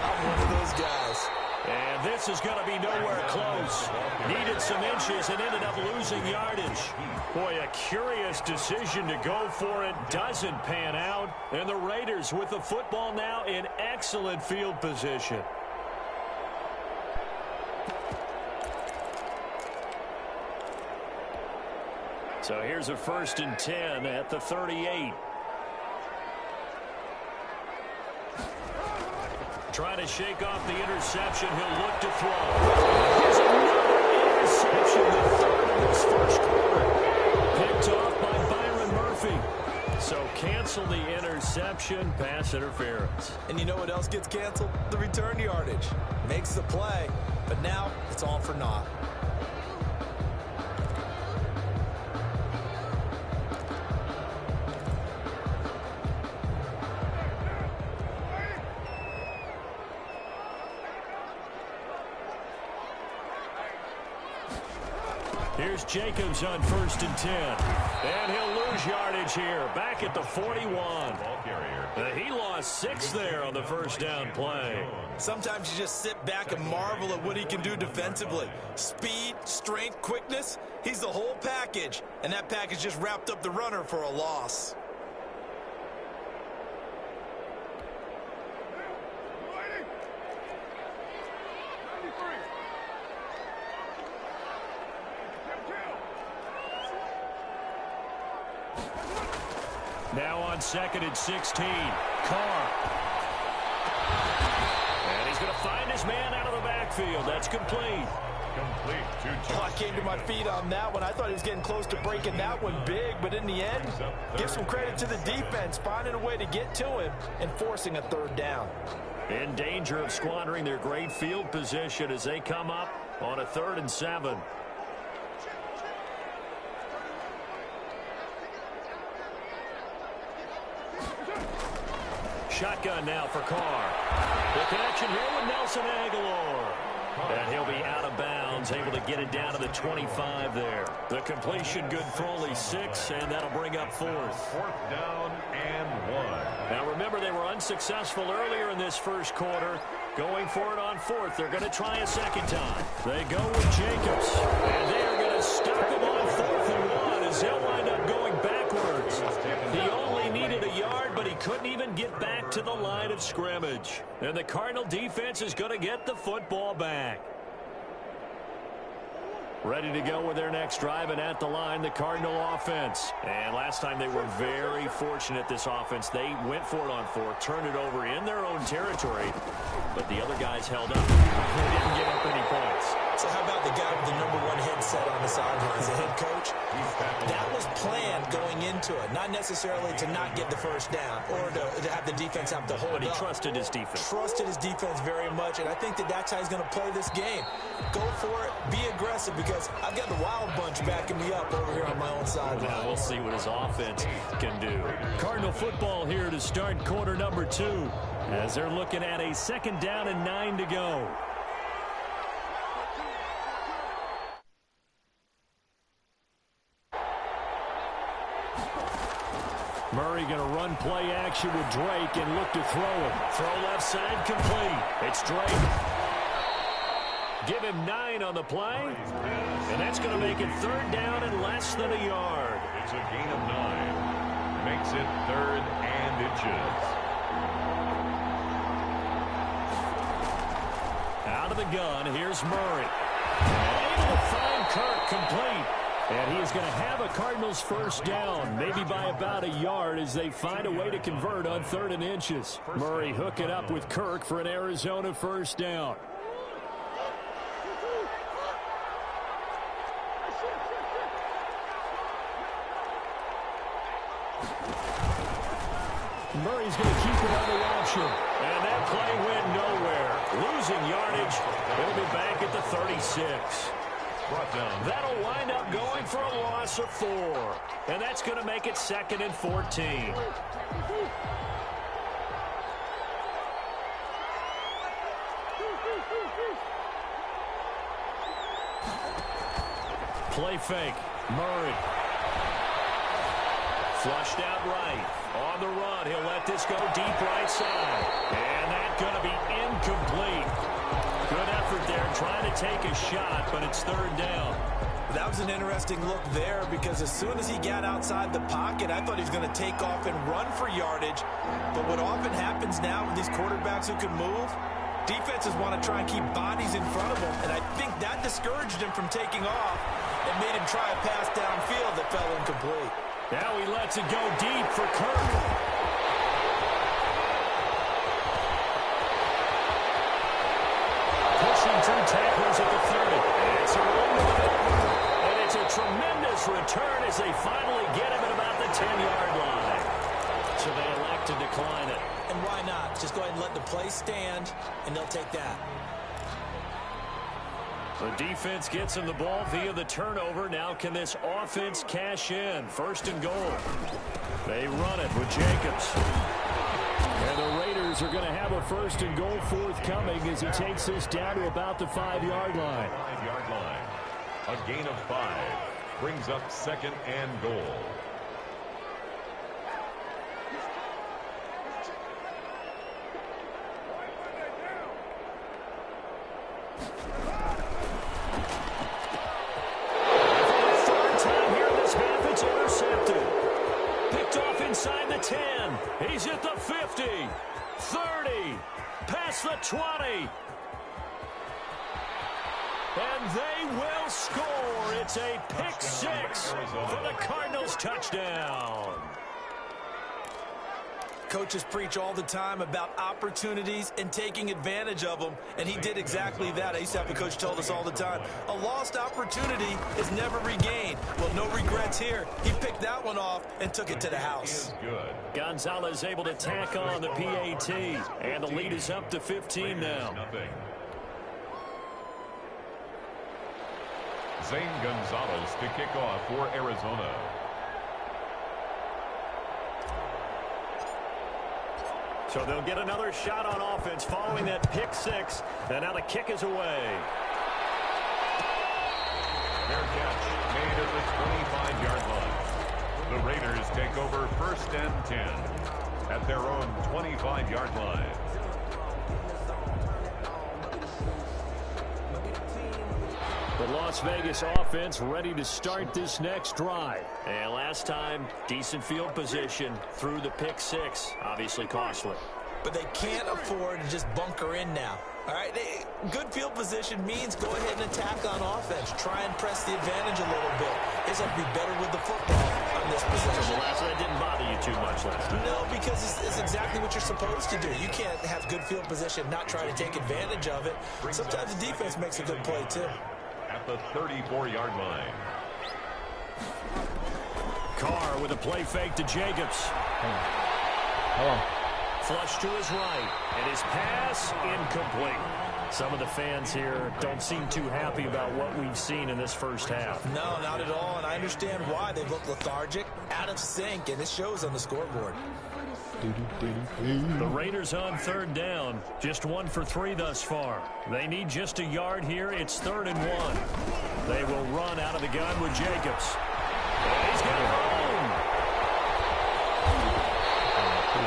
I'm one of those guys. And this is going to be nowhere close. Needed some inches and ended up losing yardage. Boy, a curious decision to go for it. Doesn't pan out. And the Raiders with the football now in excellent field position. So here's a 1st and 10 at the 38. Trying to shake off the interception. He'll look to throw. Here's another interception, the 3rd of this first quarter. Picked off by Byron Murphy. So cancel the interception, pass interference. And you know what else gets canceled? The return yardage. Makes the play, but now it's all for naught. Here's Jacobs on 1st and 10. And he'll lose yardage here. Back at the 41. Ball carrier. He lost 6 there on the 1st down play. Sometimes you just sit back and marvel at what he can do defensively. Speed, strength, quickness. He's the whole package. And that package just wrapped up the runner for a loss. Now on 2nd and 16. Carr. And he's going to find his man out of the backfield. That's complete. I came to my feet on that one. I thought he was getting close to breaking that one big, but in the end, give some credit to the defense, finding a way to get to him and forcing a 3rd down. In danger of squandering their great field position as they come up on a 3rd and 7. Shotgun now for Carr. The connection here with Nelson Aguilar. And he'll be out of bounds, able to get it down to the 25 there. The completion good for only 6, and that'll bring up 4th. 4th down and remember, they were unsuccessful earlier in this first quarter. Going for it on fourth. They're going to try a second time. They go with Jacobs. And they are going to stop him on 4th and 1 as they'll wind up going backwards. He only needed a yard, but he couldn't even get back to the line of scrimmage. And the Cardinal defense is going to get the football back. Ready to go with their next drive, and at the line, the Cardinal offense. And last time they were very fortunate, this offense. They went for it on 4th, turned it over in their own territory, but the other guys held up. They didn't give up any points. So how about the guy with the #1 headset on the sidelines, the head coach? That was planned going into it, not necessarily to not get the first down or to have the defense have to hold But he up. trusted his defense. Trusted his defense very much, and I think that's how he's going to play this game. Go for it, be aggressive, because I've got the Wild Bunch backing me up over here on my own sideline. Now we'll see what his offense can do. Cardinal football here to start quarter number 2 as they're looking at a 2nd down and 9 to go. Murray going to run play action with Drake and look to throw it. Throw left side complete. It's Drake. Give him 9 on the play. And that's going to make it 3rd down and less than a yard. It's a gain of 9. Makes it 3rd and inches. Out of the gun, here's Murray. Able to find Kirk complete. And he is going to have a Cardinals 1st down, maybe by about a yard as they find a way to convert on 3rd and inches. Murray hooking up with Kirk for an Arizona 1st down. Murray's going to keep it on the option. And that play went nowhere. Losing yardage. He'll be back at the 36. That'll wind up going for a loss of 4. And that's going to make it 2nd and 14. Play fake. Murray. Flushed out right. On the run, he'll let this go deep right side. And that's going to be incomplete. Good effort there, trying to take a shot, but it's 3rd down. That was an interesting look there, because as soon as he got outside the pocket, I thought he was going to take off and run for yardage. But what often happens now with these quarterbacks who can move, defenses want to try and keep bodies in front of them, and I think that discouraged him from taking off and made him try a pass downfield that fell incomplete. Now he lets it go deep for Kirk. Pushing 2 tacklers at the 30. It's a and it's a tremendous return as they finally get him at about the 10-yard line. So they elect to decline it. And why not? Just go ahead and let the play stand, and they'll take that. The defense gets him the ball via the turnover. Now can this offense cash in? 1st and goal. They run it with Jacobs. And the Raiders are going to have a 1st and goal forthcoming as he takes this down to about the 5-yard line. 5-yard line. A gain of 5 brings up 2nd and goal. Inside the 10. He's at the 50. 30. Past the 20. And they will score. It's a pick 6 for the Cardinals touchdown. Coaches preach all the time about opportunities and taking advantage of them, and he did exactly that. I used to have a coach told us all the time, a lost opportunity is never regained. Well, no regrets here. He picked that one off and took it to the house. Good. Gonzalez able to tack on the PAT, and the lead is up to 15 now. Zane Gonzalez to kick off for Arizona. So they'll get another shot on offense following that pick 6. And now the kick is away. Fair catch made at the 25-yard line. The Raiders take over 1st and 10 at their own 25-yard line. The Las Vegas offense ready to start this next drive. And last time, decent field position through the pick six. Obviously costly. But they can't afford to just bunker in now. All right, good field position means go ahead and attack on offense. Try and press the advantage a little bit. They just have to be better with the football on this possession. The last one didn't bother you too much last time. No, because it's exactly what you're supposed to do. You can't have good field position, not try to take advantage of it. Sometimes the defense makes a good play, too. At the 34-yard line. Carr with a play fake to Jacobs. Flush to his right, and his pass incomplete. Some of the fans here don't seem too happy about what we've seen in this first half. No, not at all, and I understand why. They look lethargic, out of sync, and it shows on the scoreboard. The Raiders on third down, just 1 for 3 thus far. They need just a yard here. It's 3rd and 1. They will run out of the gun with Jacobs. And he's got room.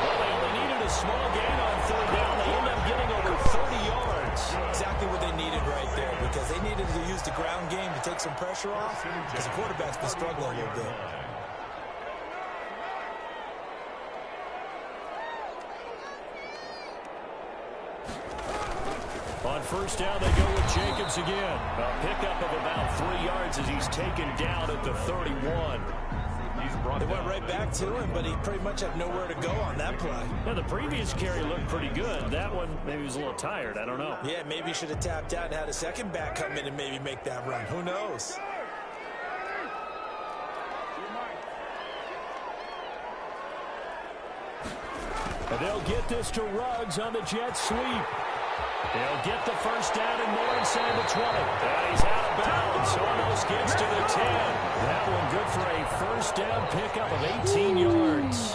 Well, they only needed a small gain on third down. They end up getting over 30 yards. Exactly what they needed right there, because they needed to use the ground game to take some pressure off, because the quarterback's been struggling a little bit. On first down, they go with Jacobs again. A pickup of about 3 yards as he's taken down at the 31. They went right back to him, but he pretty much had nowhere to go on that play. Yeah, the previous carry looked pretty good. That one, maybe he was a little tired. I don't know. Yeah, maybe he should have tapped out and had a second back come in and maybe make that run. Who knows? And they'll get this to Ruggs on the jet sweep. They'll get the first down and more inside the 20. And he's out of bounds. Almost gets to the 10. That one good for a first down pickup of 18 yards.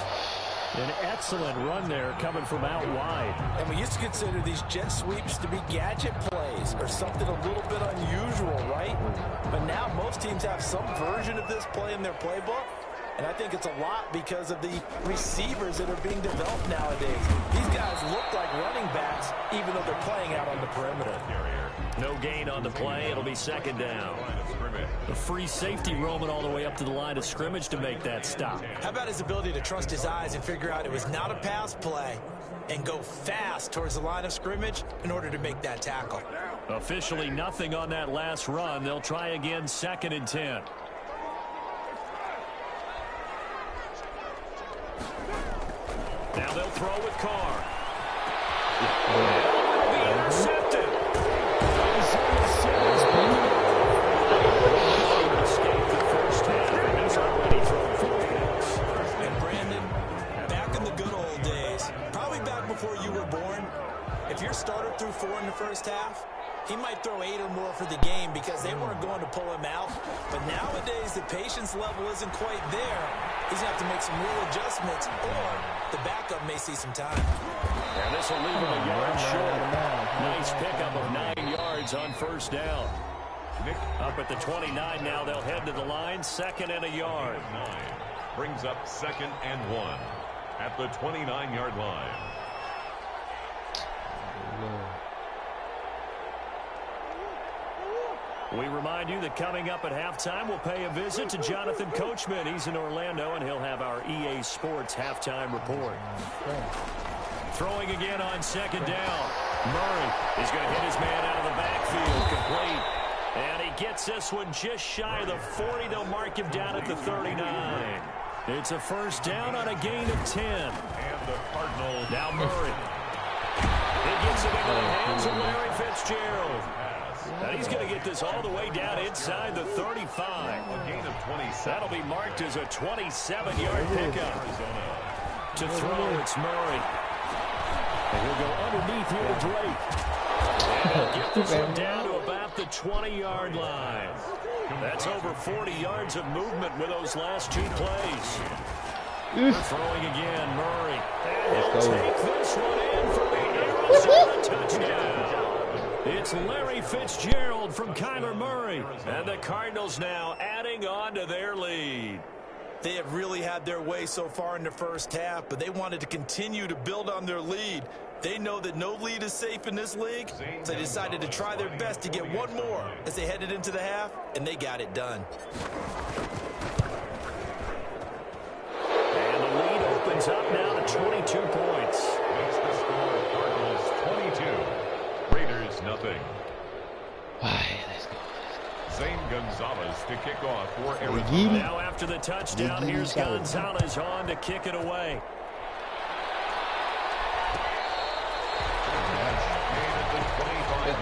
An excellent run there coming from out wide. And we used to consider these jet sweeps to be gadget plays or something a little bit unusual, right? But now most teams have some version of this play in their playbook. And I think it's a lot because of the receivers that are being developed nowadays. These guys look like running backs, even though they're playing out on the perimeter. No gain on the play. It'll be second down. The free safety roaming all the way up to the line of scrimmage to make that stop. How about his ability to trust his eyes and figure out it was not a pass play and go fast towards the line of scrimmage in order to make that tackle? Officially nothing on that last run. They'll try again, 2nd and 10. Now they'll throw with Carr. It'll be intercepted. Escaped the first half, and he's already thrown 4 picks. And Brandon, back in the good old days, probably back before you were born, if your starter threw 4 in the first half, he might throw 8 or more for the game because they weren't going to pull him out. But nowadays, the patience level isn't quite there. He's going to have to make some real adjustments, or the backup may see some time. And this will leave him a yard short. Nice pickup of 9 yards on first down. Up at the 29 now, they'll head to the line, 2nd and a yard. 9 brings up 2nd and 1 at the 29-yard line. We remind you that coming up at halftime, we'll pay a visit to Jonathan Coachman. He's in Orlando, and he'll have our EA Sports halftime report. Throwing again on 2nd down. Murray is going to hit his man out of the backfield, complete. And he gets this one just shy of the 40. They'll mark him down at the 39. It's a first down on a gain of 10. And the Cardinals. Now Murray. He gets it into the hands of Larry Fitzgerald. And he's going to get this all the way down inside the 35. A gain of 27. That'll be marked as a 27-yard pickup. To throw, it's Murray. And he'll go underneath here to Drake. And he'll get this one down to about the 20-yard line. That's over 40 yards of movement with those last 2 plays. Throwing again, Murray. And he'll take this one in for the Arizona touchdown. It's Larry Fitzgerald from Kyler Murray. And the Cardinals now adding on to their lead. They have really had their way so far in the first half, but they wanted to continue to build on their lead. They know that no lead is safe in this league, so they decided to try their best to get one more as they headed into the half, and they got it done. And the lead opens up now to 22 points. That's the score. Cardinals 22. Raiders nothing. Let's go. Zane Gonzalez to kick off for Arizona. Now after the touchdown, here's Gonzalez on to kick it away.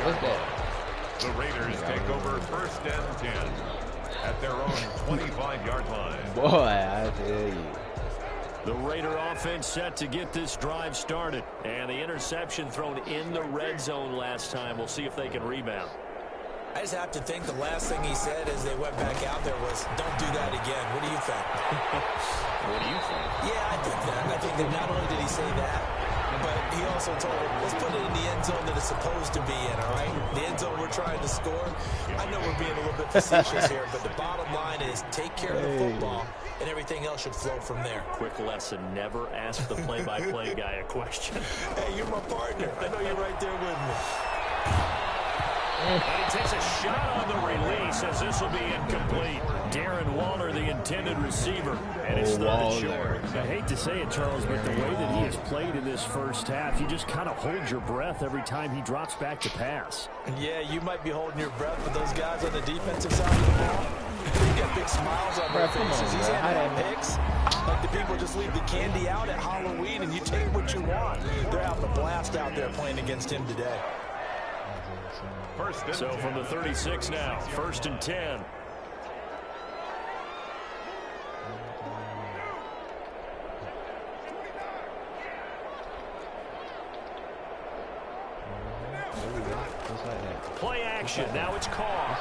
What's that? The Raiders take over 1st and 10 at their own 25-yard line. Boy, I tell you. The Raider offense set to get this drive started. And the interception thrown in the red zone last time. We'll see if they can rebound. I just have to think the last thing he said as they went back out there was, don't do that again. What do you think? What do you think? Yeah, I think that. I think that not only did he say that, but he also told him, let's put it in the end zone that it's supposed to be in, all right? The end zone we're trying to score. I know we're being a little bit facetious here, but the bottom line is take care of the football, and everything else should flow from there. Quick lesson, never ask the play-by-play guy a question. Hey, you're my partner. I know you're right there with me. And he takes a shot on the release as this will be incomplete. Darren Waller, the intended receiver, and it's third and short. I hate to say it, Charles, but the way that he has played in this first half, you just kind of hold your breath every time he drops back to pass. Yeah, you might be holding your breath, but those guys on the defensive side of the ball, they got big smiles on their faces. He's having picks. Like the people just leave the candy out at Halloween, and you take what you want. They're having a blast out there playing against him today. So from the 36 now, 1st and 10. Play action. Now it's Carr.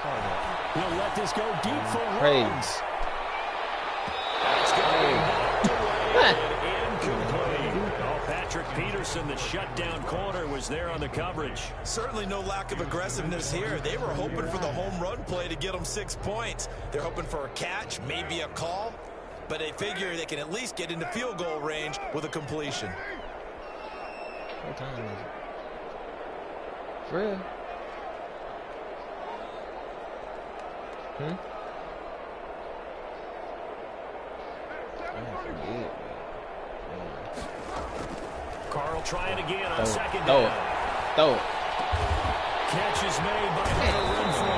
He'll let this go deep for Rhodes. It's going to be knocked away and incomplete. Oh, Patrick Peterson, the shutdown corner, was there on the coverage. Certainly no lack of aggressiveness here. They were hoping for the home run play to get them 6 points. They're hoping for a catch, maybe a call, but they figure they can at least get into field goal range with a completion. What time is it? For real? Carl trying again on second down. Throw it. Catch is made by Renfro.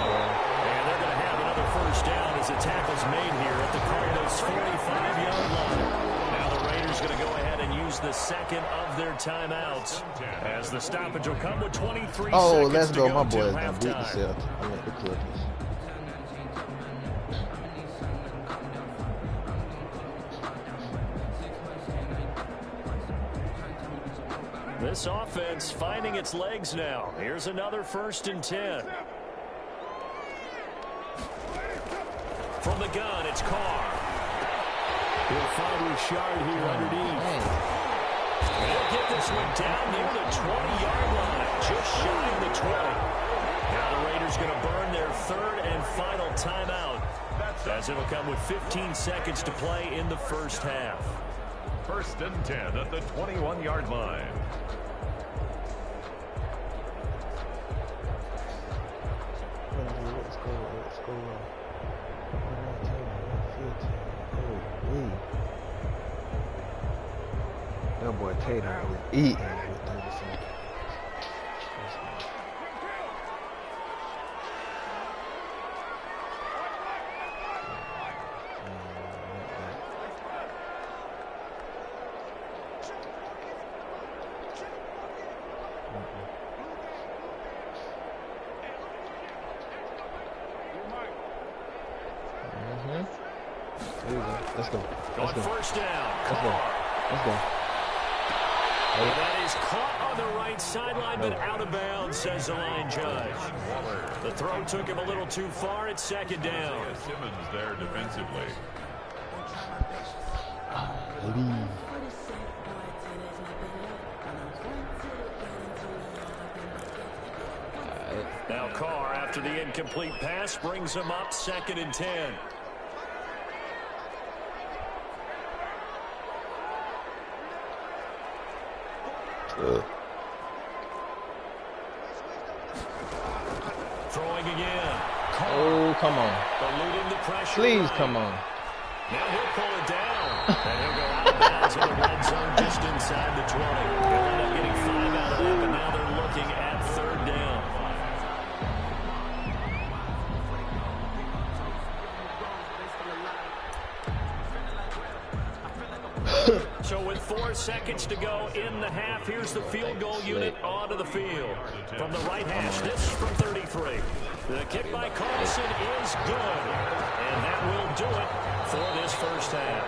And they're going to have another first down as the tackle's made here at the Cardinals' 45-yard line. Now the Raiders going to go ahead and use the second of their timeouts as the stoppage will come with 23 seconds let's to go. go My to boys done beat halftime. themselves. I meant the Clippers. This offense finding its legs now. Here's another 1st and 10. From the gun, it's Carr. He'll find Richard here underneath. They'll get this one down near the 20-yard line, just shy of the 20. Now the Raiders going to burn their 3rd and final timeout, as it'll come with 15 seconds to play in the first half. 1st and 10 at the 21-yard line. Let's go. That boy Tatum was eating with 30 seconds. Let's go. Going first down. Let's go. And that is caught on the right sideline, but out of bounds, says the line judge. The throw took him a little too far. It's 2nd down. Simmons there defensively. Now Carr, after the incomplete pass, brings him up 2nd and 10. Throwing again. Oh, come on. Eluding the pressure. Please, come on. Now he'll pull it down. And he'll go out of bounds in the red zone just inside the 20. They'll end up getting 5 out of that, but now they're looking at 3rd down. So with 4 seconds to go in the half, here's the field goal unit onto the field. From the right hash, this from 33. The kick by Carlson is good. And that will do it for this first half.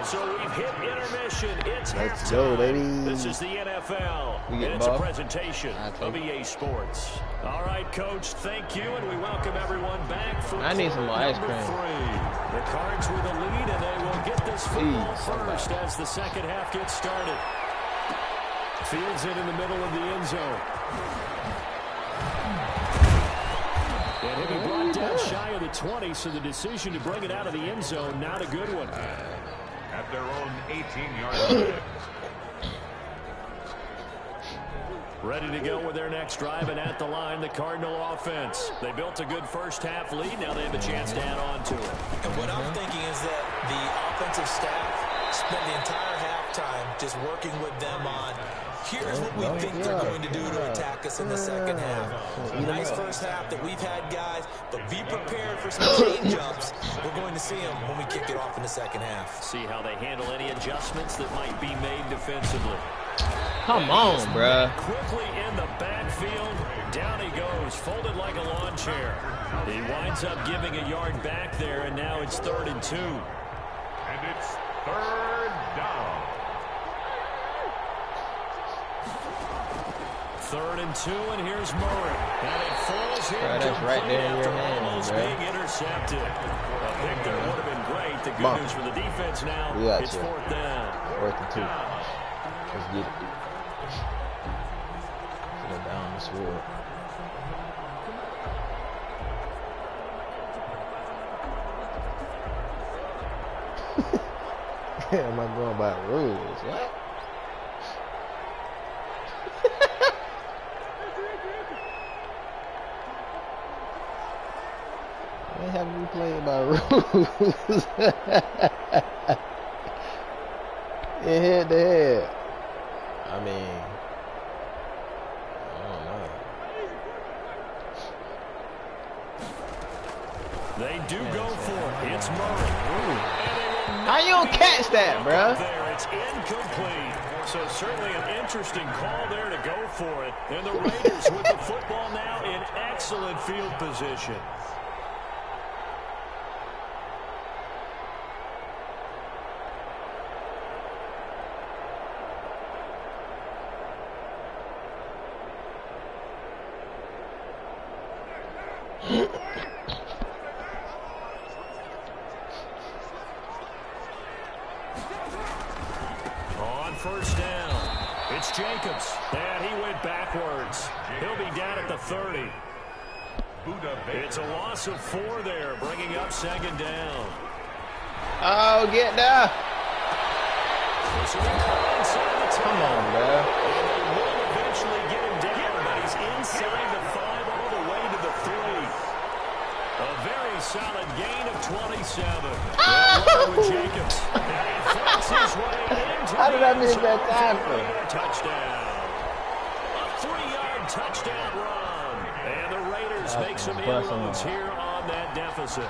So we've hit intermission. It's Let's halftime. go, baby. This is the NFL. We And get it's a ball. presentation of EA Sports. All right, Coach, thank you, and we welcome everyone back for I need some more ice number cream. 3. The Cards with the lead, and they will get this football first as the second half gets started. Fields it in the middle of the end zone. And he'll be brought down shy of the 20, so the decision to bring it out of the end zone, not a good one. At their own 18-yard line. Ready to go with their next drive, and at the line, the Cardinal offense. They built a good first half lead. Now they have a chance to add on to it. And what I'm thinking is that the offensive staff spent the entire halftime just working with them on, here's what we think they're going to do to attack us in the second half. A nice first half that we've had, guys, but be prepared for some change-ups. We're going to see them when we kick it off in the second half. See how they handle any adjustments that might be made defensively. Come on, bruh. Quickly in the backfield. Down he goes, folded like a lawn chair. He winds up giving a yard back there, and now it's 3rd and 2. And it's 3rd down. 3rd and 2, and here's Murray. And it falls in That's right there in your hand, almost bro. being intercepted. A pick there would have been great. The good news for the defense now, it's 4th down. 4th and 2. Let's get it. Go down this road. Am I going by rules? What? They have me playing by rules. Head to head. I mean, I don't know. They do go for it. It's Murray. How you don't catch that, bro? There, it's incomplete. So certainly an interesting call there to go for it. And the Raiders with the football now in excellent field position. On 1st down, it's Jacobs, and he went backwards. He'll be down at the 30. It's a loss of 4 there, bringing up 2nd down. Oh, get there. Come on, bro. And they will eventually get him down, but he's inside the 5 all the way to the 3. A very solid gain of 27. With Jacobs. And he fights his way into How did I miss that tackle? Touchdown. A 3-yard touchdown run. And the Raiders make some inroads here on that deficit.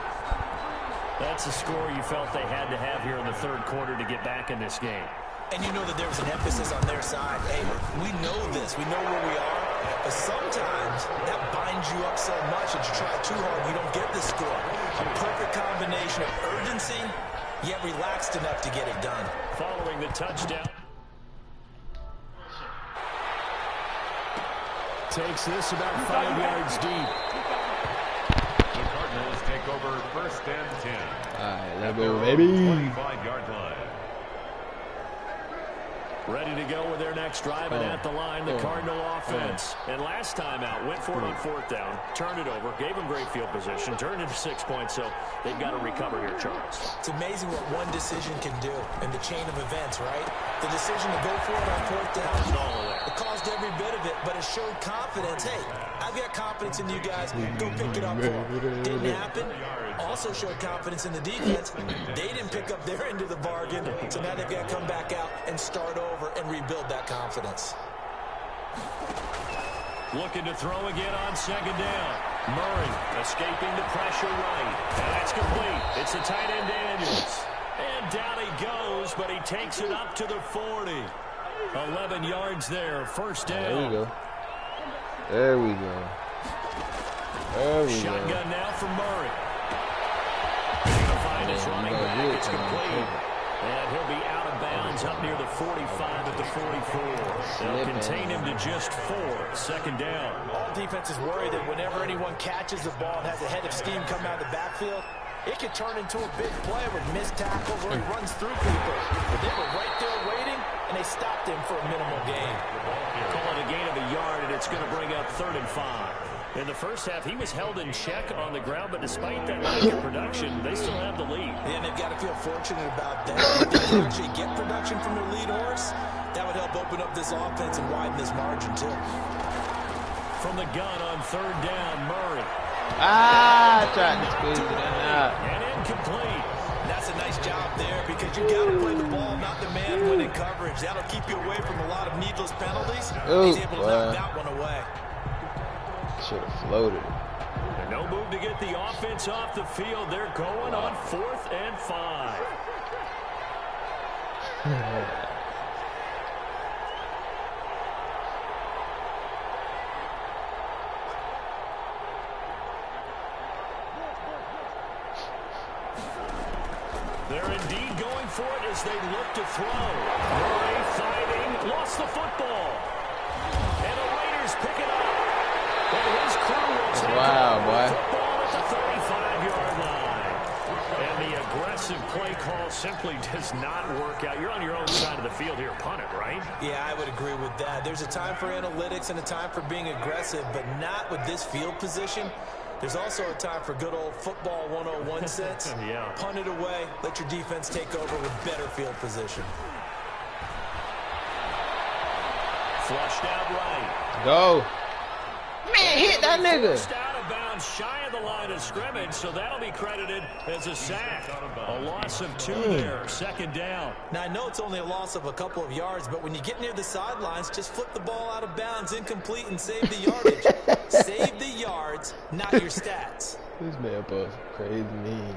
That's the score you felt they had to have here in the 3rd quarter to get back in this game. And you know that there was an emphasis on their side. Hey, we know this. We know where we are. But sometimes that binds you up so much that you try too hard, you don't get the score. A perfect combination of urgency, yet relaxed enough to get it done. Following the touchdown. Takes this about 5 yards deep. The Cardinals take over 1st and 10. All right, let's go, baby. 25-yard line. Ready to go with their next drive, and at the line, the Cardinal offense. And last time out, went for it on 4th down, turned it over, gave them great field position, turned into 6 points, so they've got to recover here, Charles. It's amazing what one decision can do in the chain of events, right? The decision to go for it on 4th down, it caused every bit of it, but it showed confidence. Hey, I've got confidence in you guys. Go pick it up for them. Didn't happen. Also showed confidence in the defense. They didn't pick up their end of the bargain, so now they've got to come back out and start over and rebuild that confidence. Looking to throw again on 2nd down. Murray escaping the pressure right. And that's complete. It's the tight end Daniels. And down he goes, but he takes it up to the 40. 11 yards there, 1st down. There we go. There we go. There we Shotgun go. now for Murray. To find his running back, it's complete. And he'll be out of bounds up near the 45 at the 44. They'll contain him to just 4, 2nd down. All defenses worry that whenever anyone catches the ball and has a head of steam come out of the backfield, it could turn into a big play with missed tackles or he runs through people. But they were right there waiting, and they stopped him for a minimal gain. Call it a gain of a yard, and it's going to bring up 3rd and 5. In the first half, he was held in check on the ground, but despite that lack of production, they still have the lead. Yeah, and they've got to feel fortunate about that. If they can actually get production from their lead horse, that would help open up this offense and widen this margin, too. From the gun on 3rd down, Murray. Tried to squeeze it in out. And incomplete. That's a nice job there because you got to play the ball, not the man winning coverage. That'll keep you away from a lot of needless penalties. He's able to knock that one away. Should have floated. And no move to get the offense off the field. They're going on 4th and 5. They're indeed going for it as they look to throw. Murray fighting, lost the football. And the Raiders pick it up. And his crew will take the football at the 35-yard line. And the aggressive play call simply does not work out. You're on your own side of the field here, punt it, right? Yeah, I would agree with that. There's a time for analytics and a time for being aggressive, but not with this field position. There's also a time for good old football 101 sense. Yeah. Punt it away, let your defense take over with better field position. Flushed out right. Go. Man, hit that nigga. Forced out of bounds, shy of the line of scrimmage, so that'll be credited as a sack. A loss of 2 there, 2nd down. Now, I know it's only a loss of a couple of yards, but when you get near the sidelines, just flip the ball out of bounds, incomplete, and save the yardage. Save the yards, not your stats. This man posts crazy memes.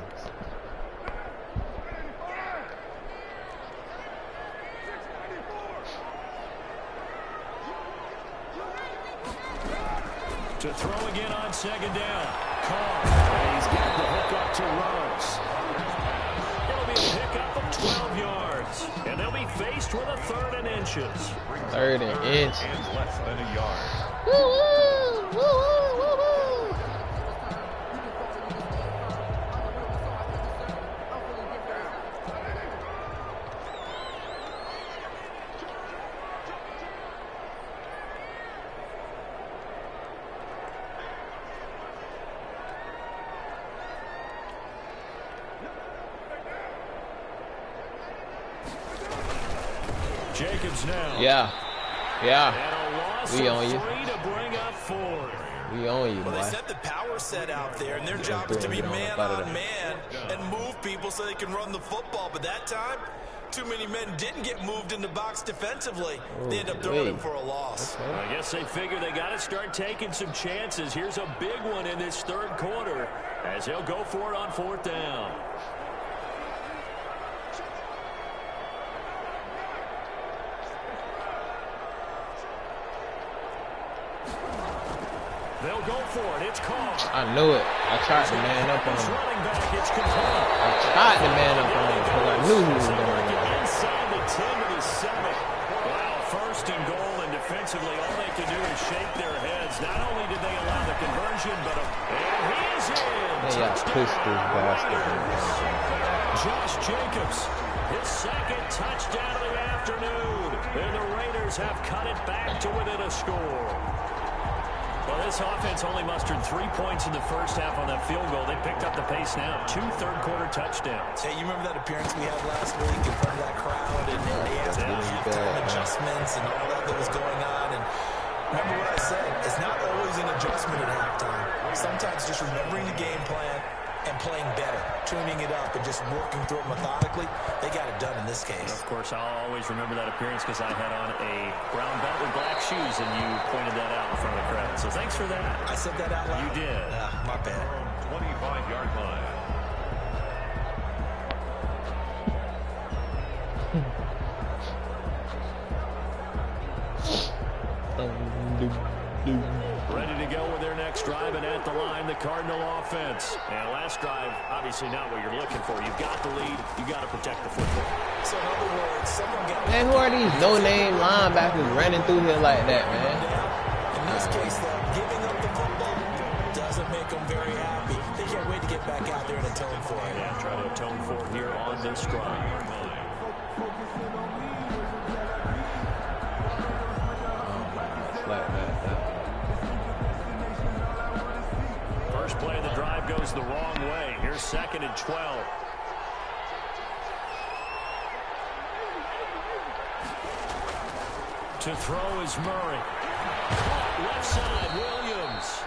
To throw again on 2nd down. Carr. And he's got the hook up to Rose. It'll be a pickup of 12 yards. And they'll be faced with a 3rd and inches. 3rd and inches. And less than a yard. Woo-woo! Woo-woo! Woo-woo! Jacobs now. Yeah. Yeah. And a loss We of on you. 3 to bring up 4. We on you, Well, boy. they set the power set out there, and their job is to be man on man and move people so they can run the football. But that time, too many men didn't get moved in the box defensively. They end up throwing him for a loss. I guess they figure they got to start taking some chances. Here's a big one in this 3rd quarter as he'll go for it on 4th down. They'll go for it. It's Carr. I knew it. I tried to man up on him. Running back, it's complete. I tried to man up on him because I knew he was going to. Inside the 10 to the 7. Wow, 1st and goal, and defensively, all they can do is shake their heads. Not only did they allow the conversion, but and he is in. They got pissed this bastard. Josh Jacobs, his 2nd touchdown of the afternoon. afternoon. And the Raiders have cut it back to within a score. Well, this offense only mustered 3 points in the first half on that field goal. They picked up the pace now. 2 third-quarter touchdowns. Hey, you remember that appearance we had last week in front of that crowd? And they asked about halftime adjustments and all that was going on. And remember what I said. It's not always an adjustment at halftime. Sometimes just remembering the game plan and playing better, tuning it up and just working through it methodically. They got it done in this case. Of course, I'll always remember that appearance because I had on a brown belt with black shoes, and you pointed that out in front of the crowd. So thanks for that. I said that out loud. You did. My bad. 25-yard line. Ready to go with their next drive, and at the line, the Cardinal offense. And last drive, obviously not what you're looking for. You've got the lead. You've got to protect the football. So in other words, someone got... Man, who are these no-name linebackers running through here like that, man? In this case, though, giving up the football doesn't make them very happy. They can't wait to get back out there and atone for it. Yeah, try to atone for it here on this drive. First play of the drive goes the wrong way. Here's 2nd and 12. To throw is Murray. Left side, Williams.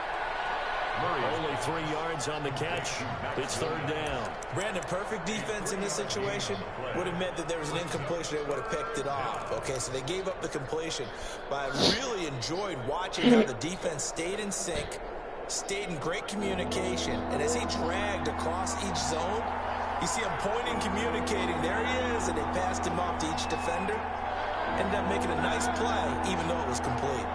Murray only 3 yards on the catch. It's 3rd down. Brandon, perfect defense in this situation would have meant that there was an incompletion. They would have picked it off. Okay, so they gave up the completion. But I really enjoyed watching how the defense stayed in sync, stayed in great communication, and as he dragged across each zone, you see him pointing, communicating. There he is, and they passed him off to each defender. Ended up making a nice play, even though it was complete.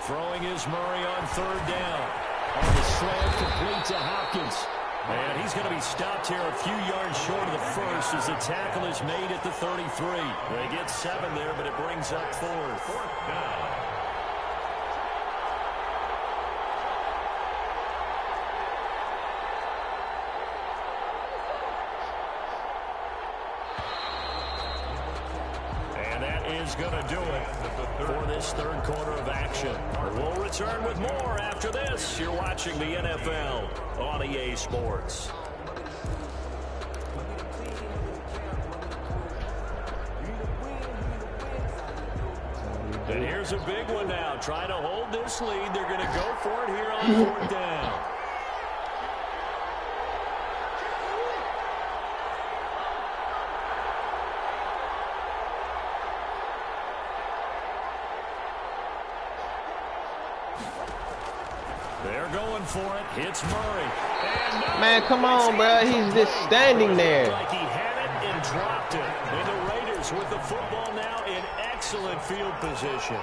Throwing is Murray on 3rd down. On the slant, complete to Hopkins. And he's going to be stopped here a few yards short of the first as the tackle is made at the 33. They get 7 there, but it brings up 4th. 4th down. Is going to do it for this 3rd quarter of action. We'll return with more after this. You're watching the NFL on EA Sports. And here's a big one now. Trying to hold this lead. They're going to go for it here on 4th down. They're going for it. Hits Murray. Man, come on, bro. He's just standing there. Like he had it and dropped it. And the Raiders with the football now in excellent field position.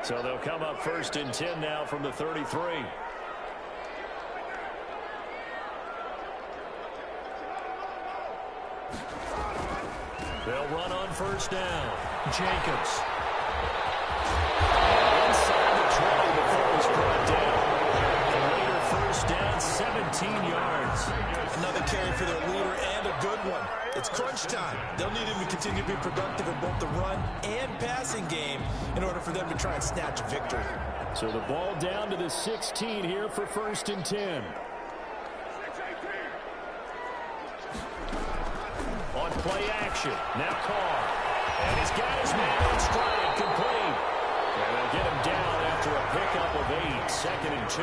So they'll come up 1st and 10 now from the 33. They'll run on 1st down. Jacobs. Inside the 20 before he's brought down. The Raider 1st down, 17 yards. Another carry for their leader and a good one. It's crunch time. They'll need him to continue to be productive in both the run and passing game in order for them to try and snatch a victory. So the ball down to the 16 here for 1st and 10. On play action, now Carr. And he's got his man on stride, complete. And they'll get him down after a pickup of 8, 2nd and 2.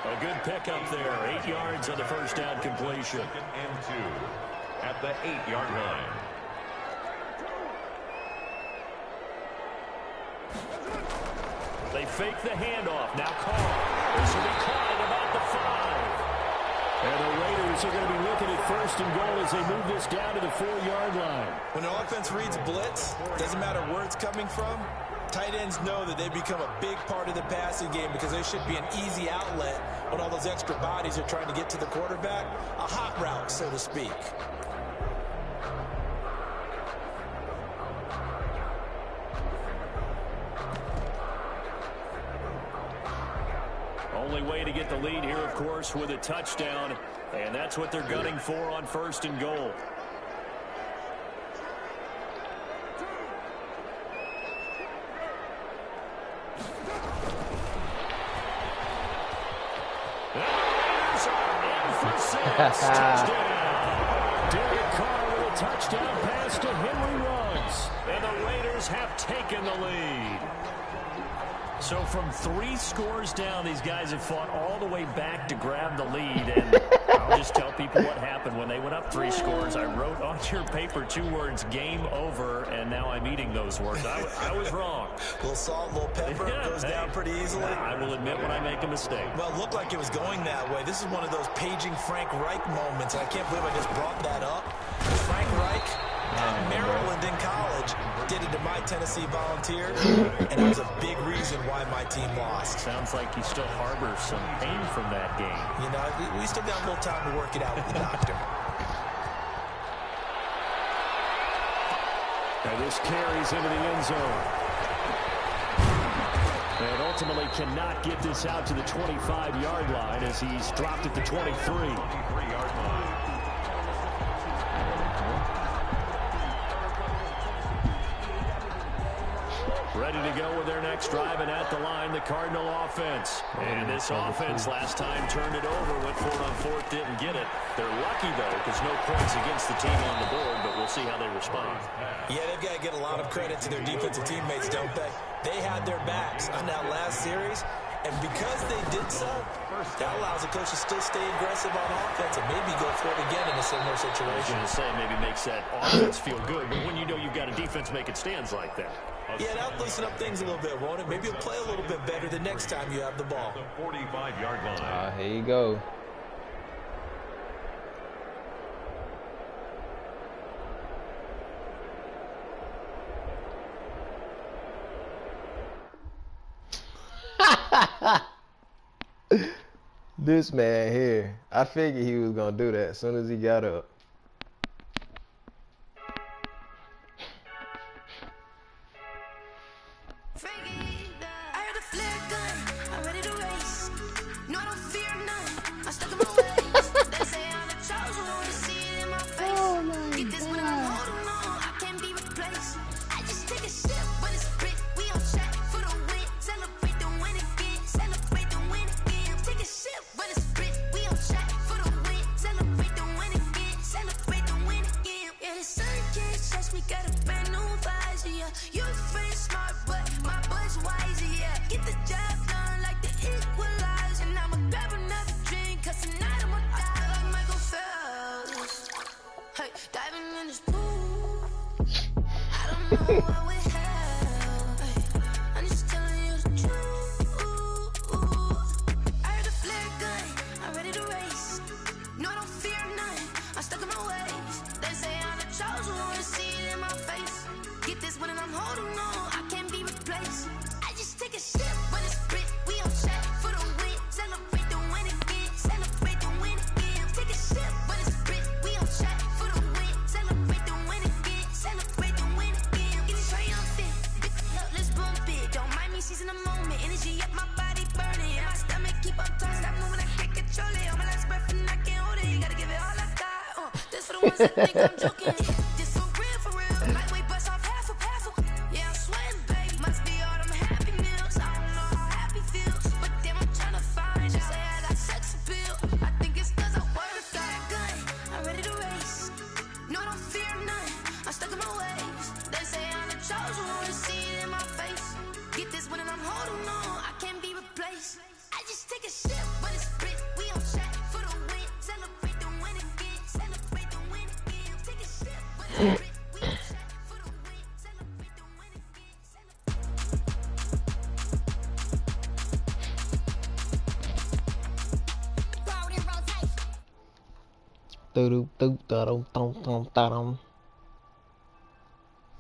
A good pickup there, 8 yards on the 1st down completion. 2nd and 2 at the 8-yard line. They fake the handoff, now Carr. This will be caught at about the 5. And the Raiders are going to be looking at 1st and goal as they move this down to the 4-yard line. When the offense reads blitz, doesn't matter where it's coming from, tight ends know that they become a big part of the passing game because they should be an easy outlet when all those extra bodies are trying to get to the quarterback. A hot route, so to speak. way to get the lead here, of course, with a touchdown. And that's what they're gunning for on 1st and goal. Touchdown. Derek Carr with a touchdown pass to Henry Ruggs. And the Raiders have taken the lead. So from 3 scores down, these guys have fought all the way back to grab the lead. And I'll just tell people what happened when they went up 3 scores. I wrote on your paper 2 words, game over, and now I'm eating those words. I was wrong. A little salt, a little pepper, goes down pretty easily. I will admit when I make a mistake. Well, it looked like it was going that way. This is one of those paging Frank Reich moments. I can't believe I just brought that up. Frank Reich at Maryland in college did it to my Tennessee Volunteers, and that was a big reason why my team lost. Sounds like he still harbors some pain from that game. You know, we still got a little time to work it out with the doctor. And this carries into the end zone. And ultimately cannot get this out to the 25-yard line as he's dropped at the 23. 23-yard line. Ready to go with their next drive, and at the line, the Cardinal offense. And this offense last time turned it over, went for it on 4th, didn't get it. They're lucky, though, because no points against the team on the board, but we'll see how they respond. Yeah, they've got to get a lot of credit to their defensive teammates, don't they? They had their backs on that last series, and because they did so, that allows the coach to still stay aggressive on offense and maybe go for it again in a similar I was situation. going to say, maybe makes that offense feel good, but when you know you've got a defense making stands like that. Yeah, that'll loosen up things a little bit, won't it? Maybe you'll play a little bit better the next time you have the ball. The 45-yard line. Here you go. This man here, I figured he was gonna do that as soon as he got up.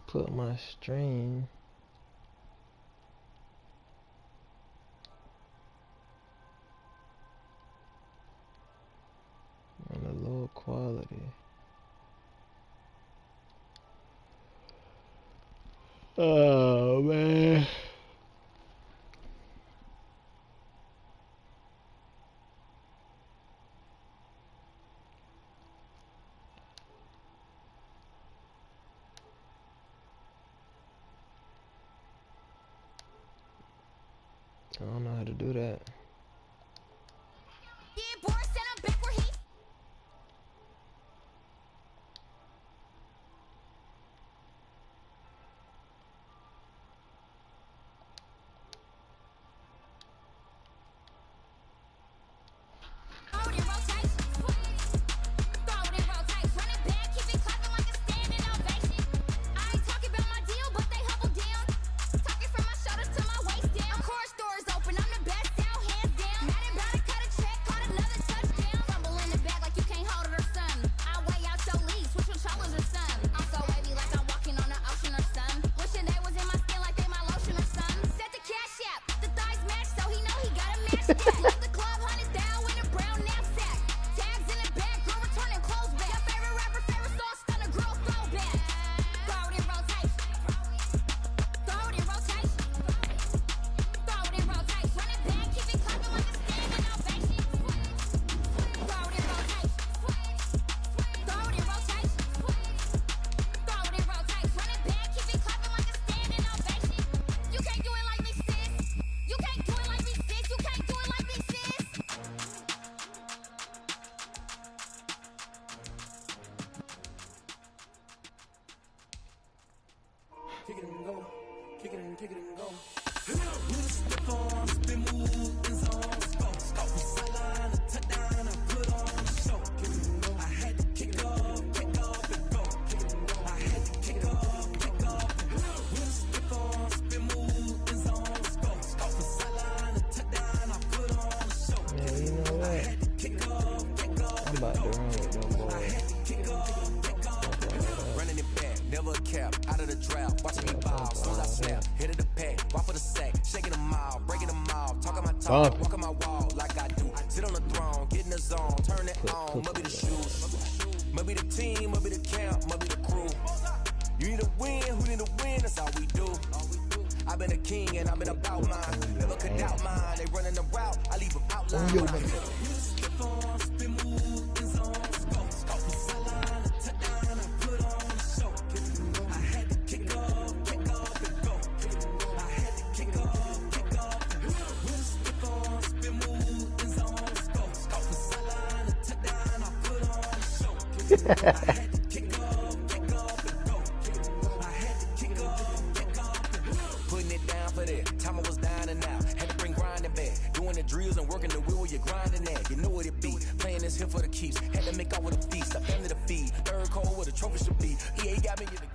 Put my stream on a low quality. Oh man. I don't know how to do that. Walk on my wall like I do. Sit on the throne, get in the zone, turn it on. Maybe the shoes, maybe the team, maybe the camp, maybe the crew. You need a win, who need a win? That's all we do. I've been a king and I've been about mine. Never could doubt mine. They running the route, I leave them outline. Putting it down for that. Time I was down and out. Had to bring grinding back. Doing the drills and working the wheel, you're grinding that. You know what it be. Playing this here for the keeps. Had to make off with a feast. A family to feed. Third cold where the trophy should be. EA got me in the game.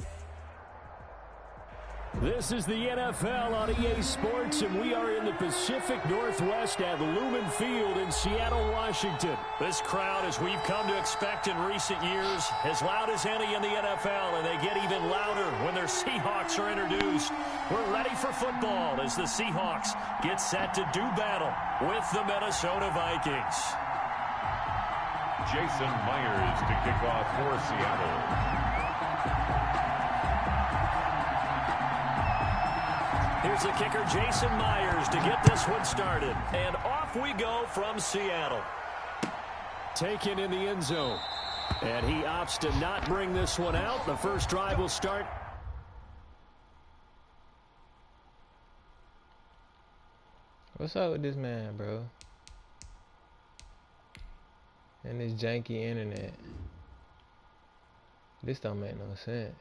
This is the NFL on EA Sports, and we are in the Pacific Northwest at Lumen Field in Seattle, Washington. This crowd, as we've come to expect in recent years, as loud as any in the NFL, and they get even louder when their Seahawks are introduced. We're ready for football as the Seahawks get set to do battle with the Minnesota Vikings. Jason Myers to kick off for Seattle. Here's the kicker, Jason Myers, to get this one started. And off we go from Seattle. Taken in the end zone. And he opts to not bring this one out. The first drive will start. What's up with this man, bro? And this janky internet. This don't make no sense.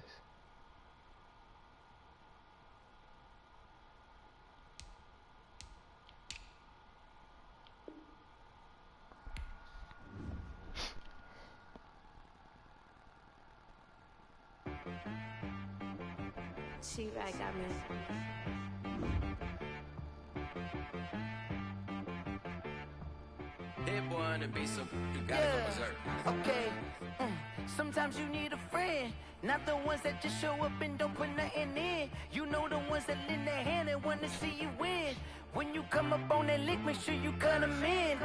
She right got me. That boy on the beat, so you gotta go berserk. Okay. Sometimes you need a friend, not the ones that just show up and don't put nothing in. You know the ones that lend their hand and want to see you win. When you come up on that lick, make sure you cut them in.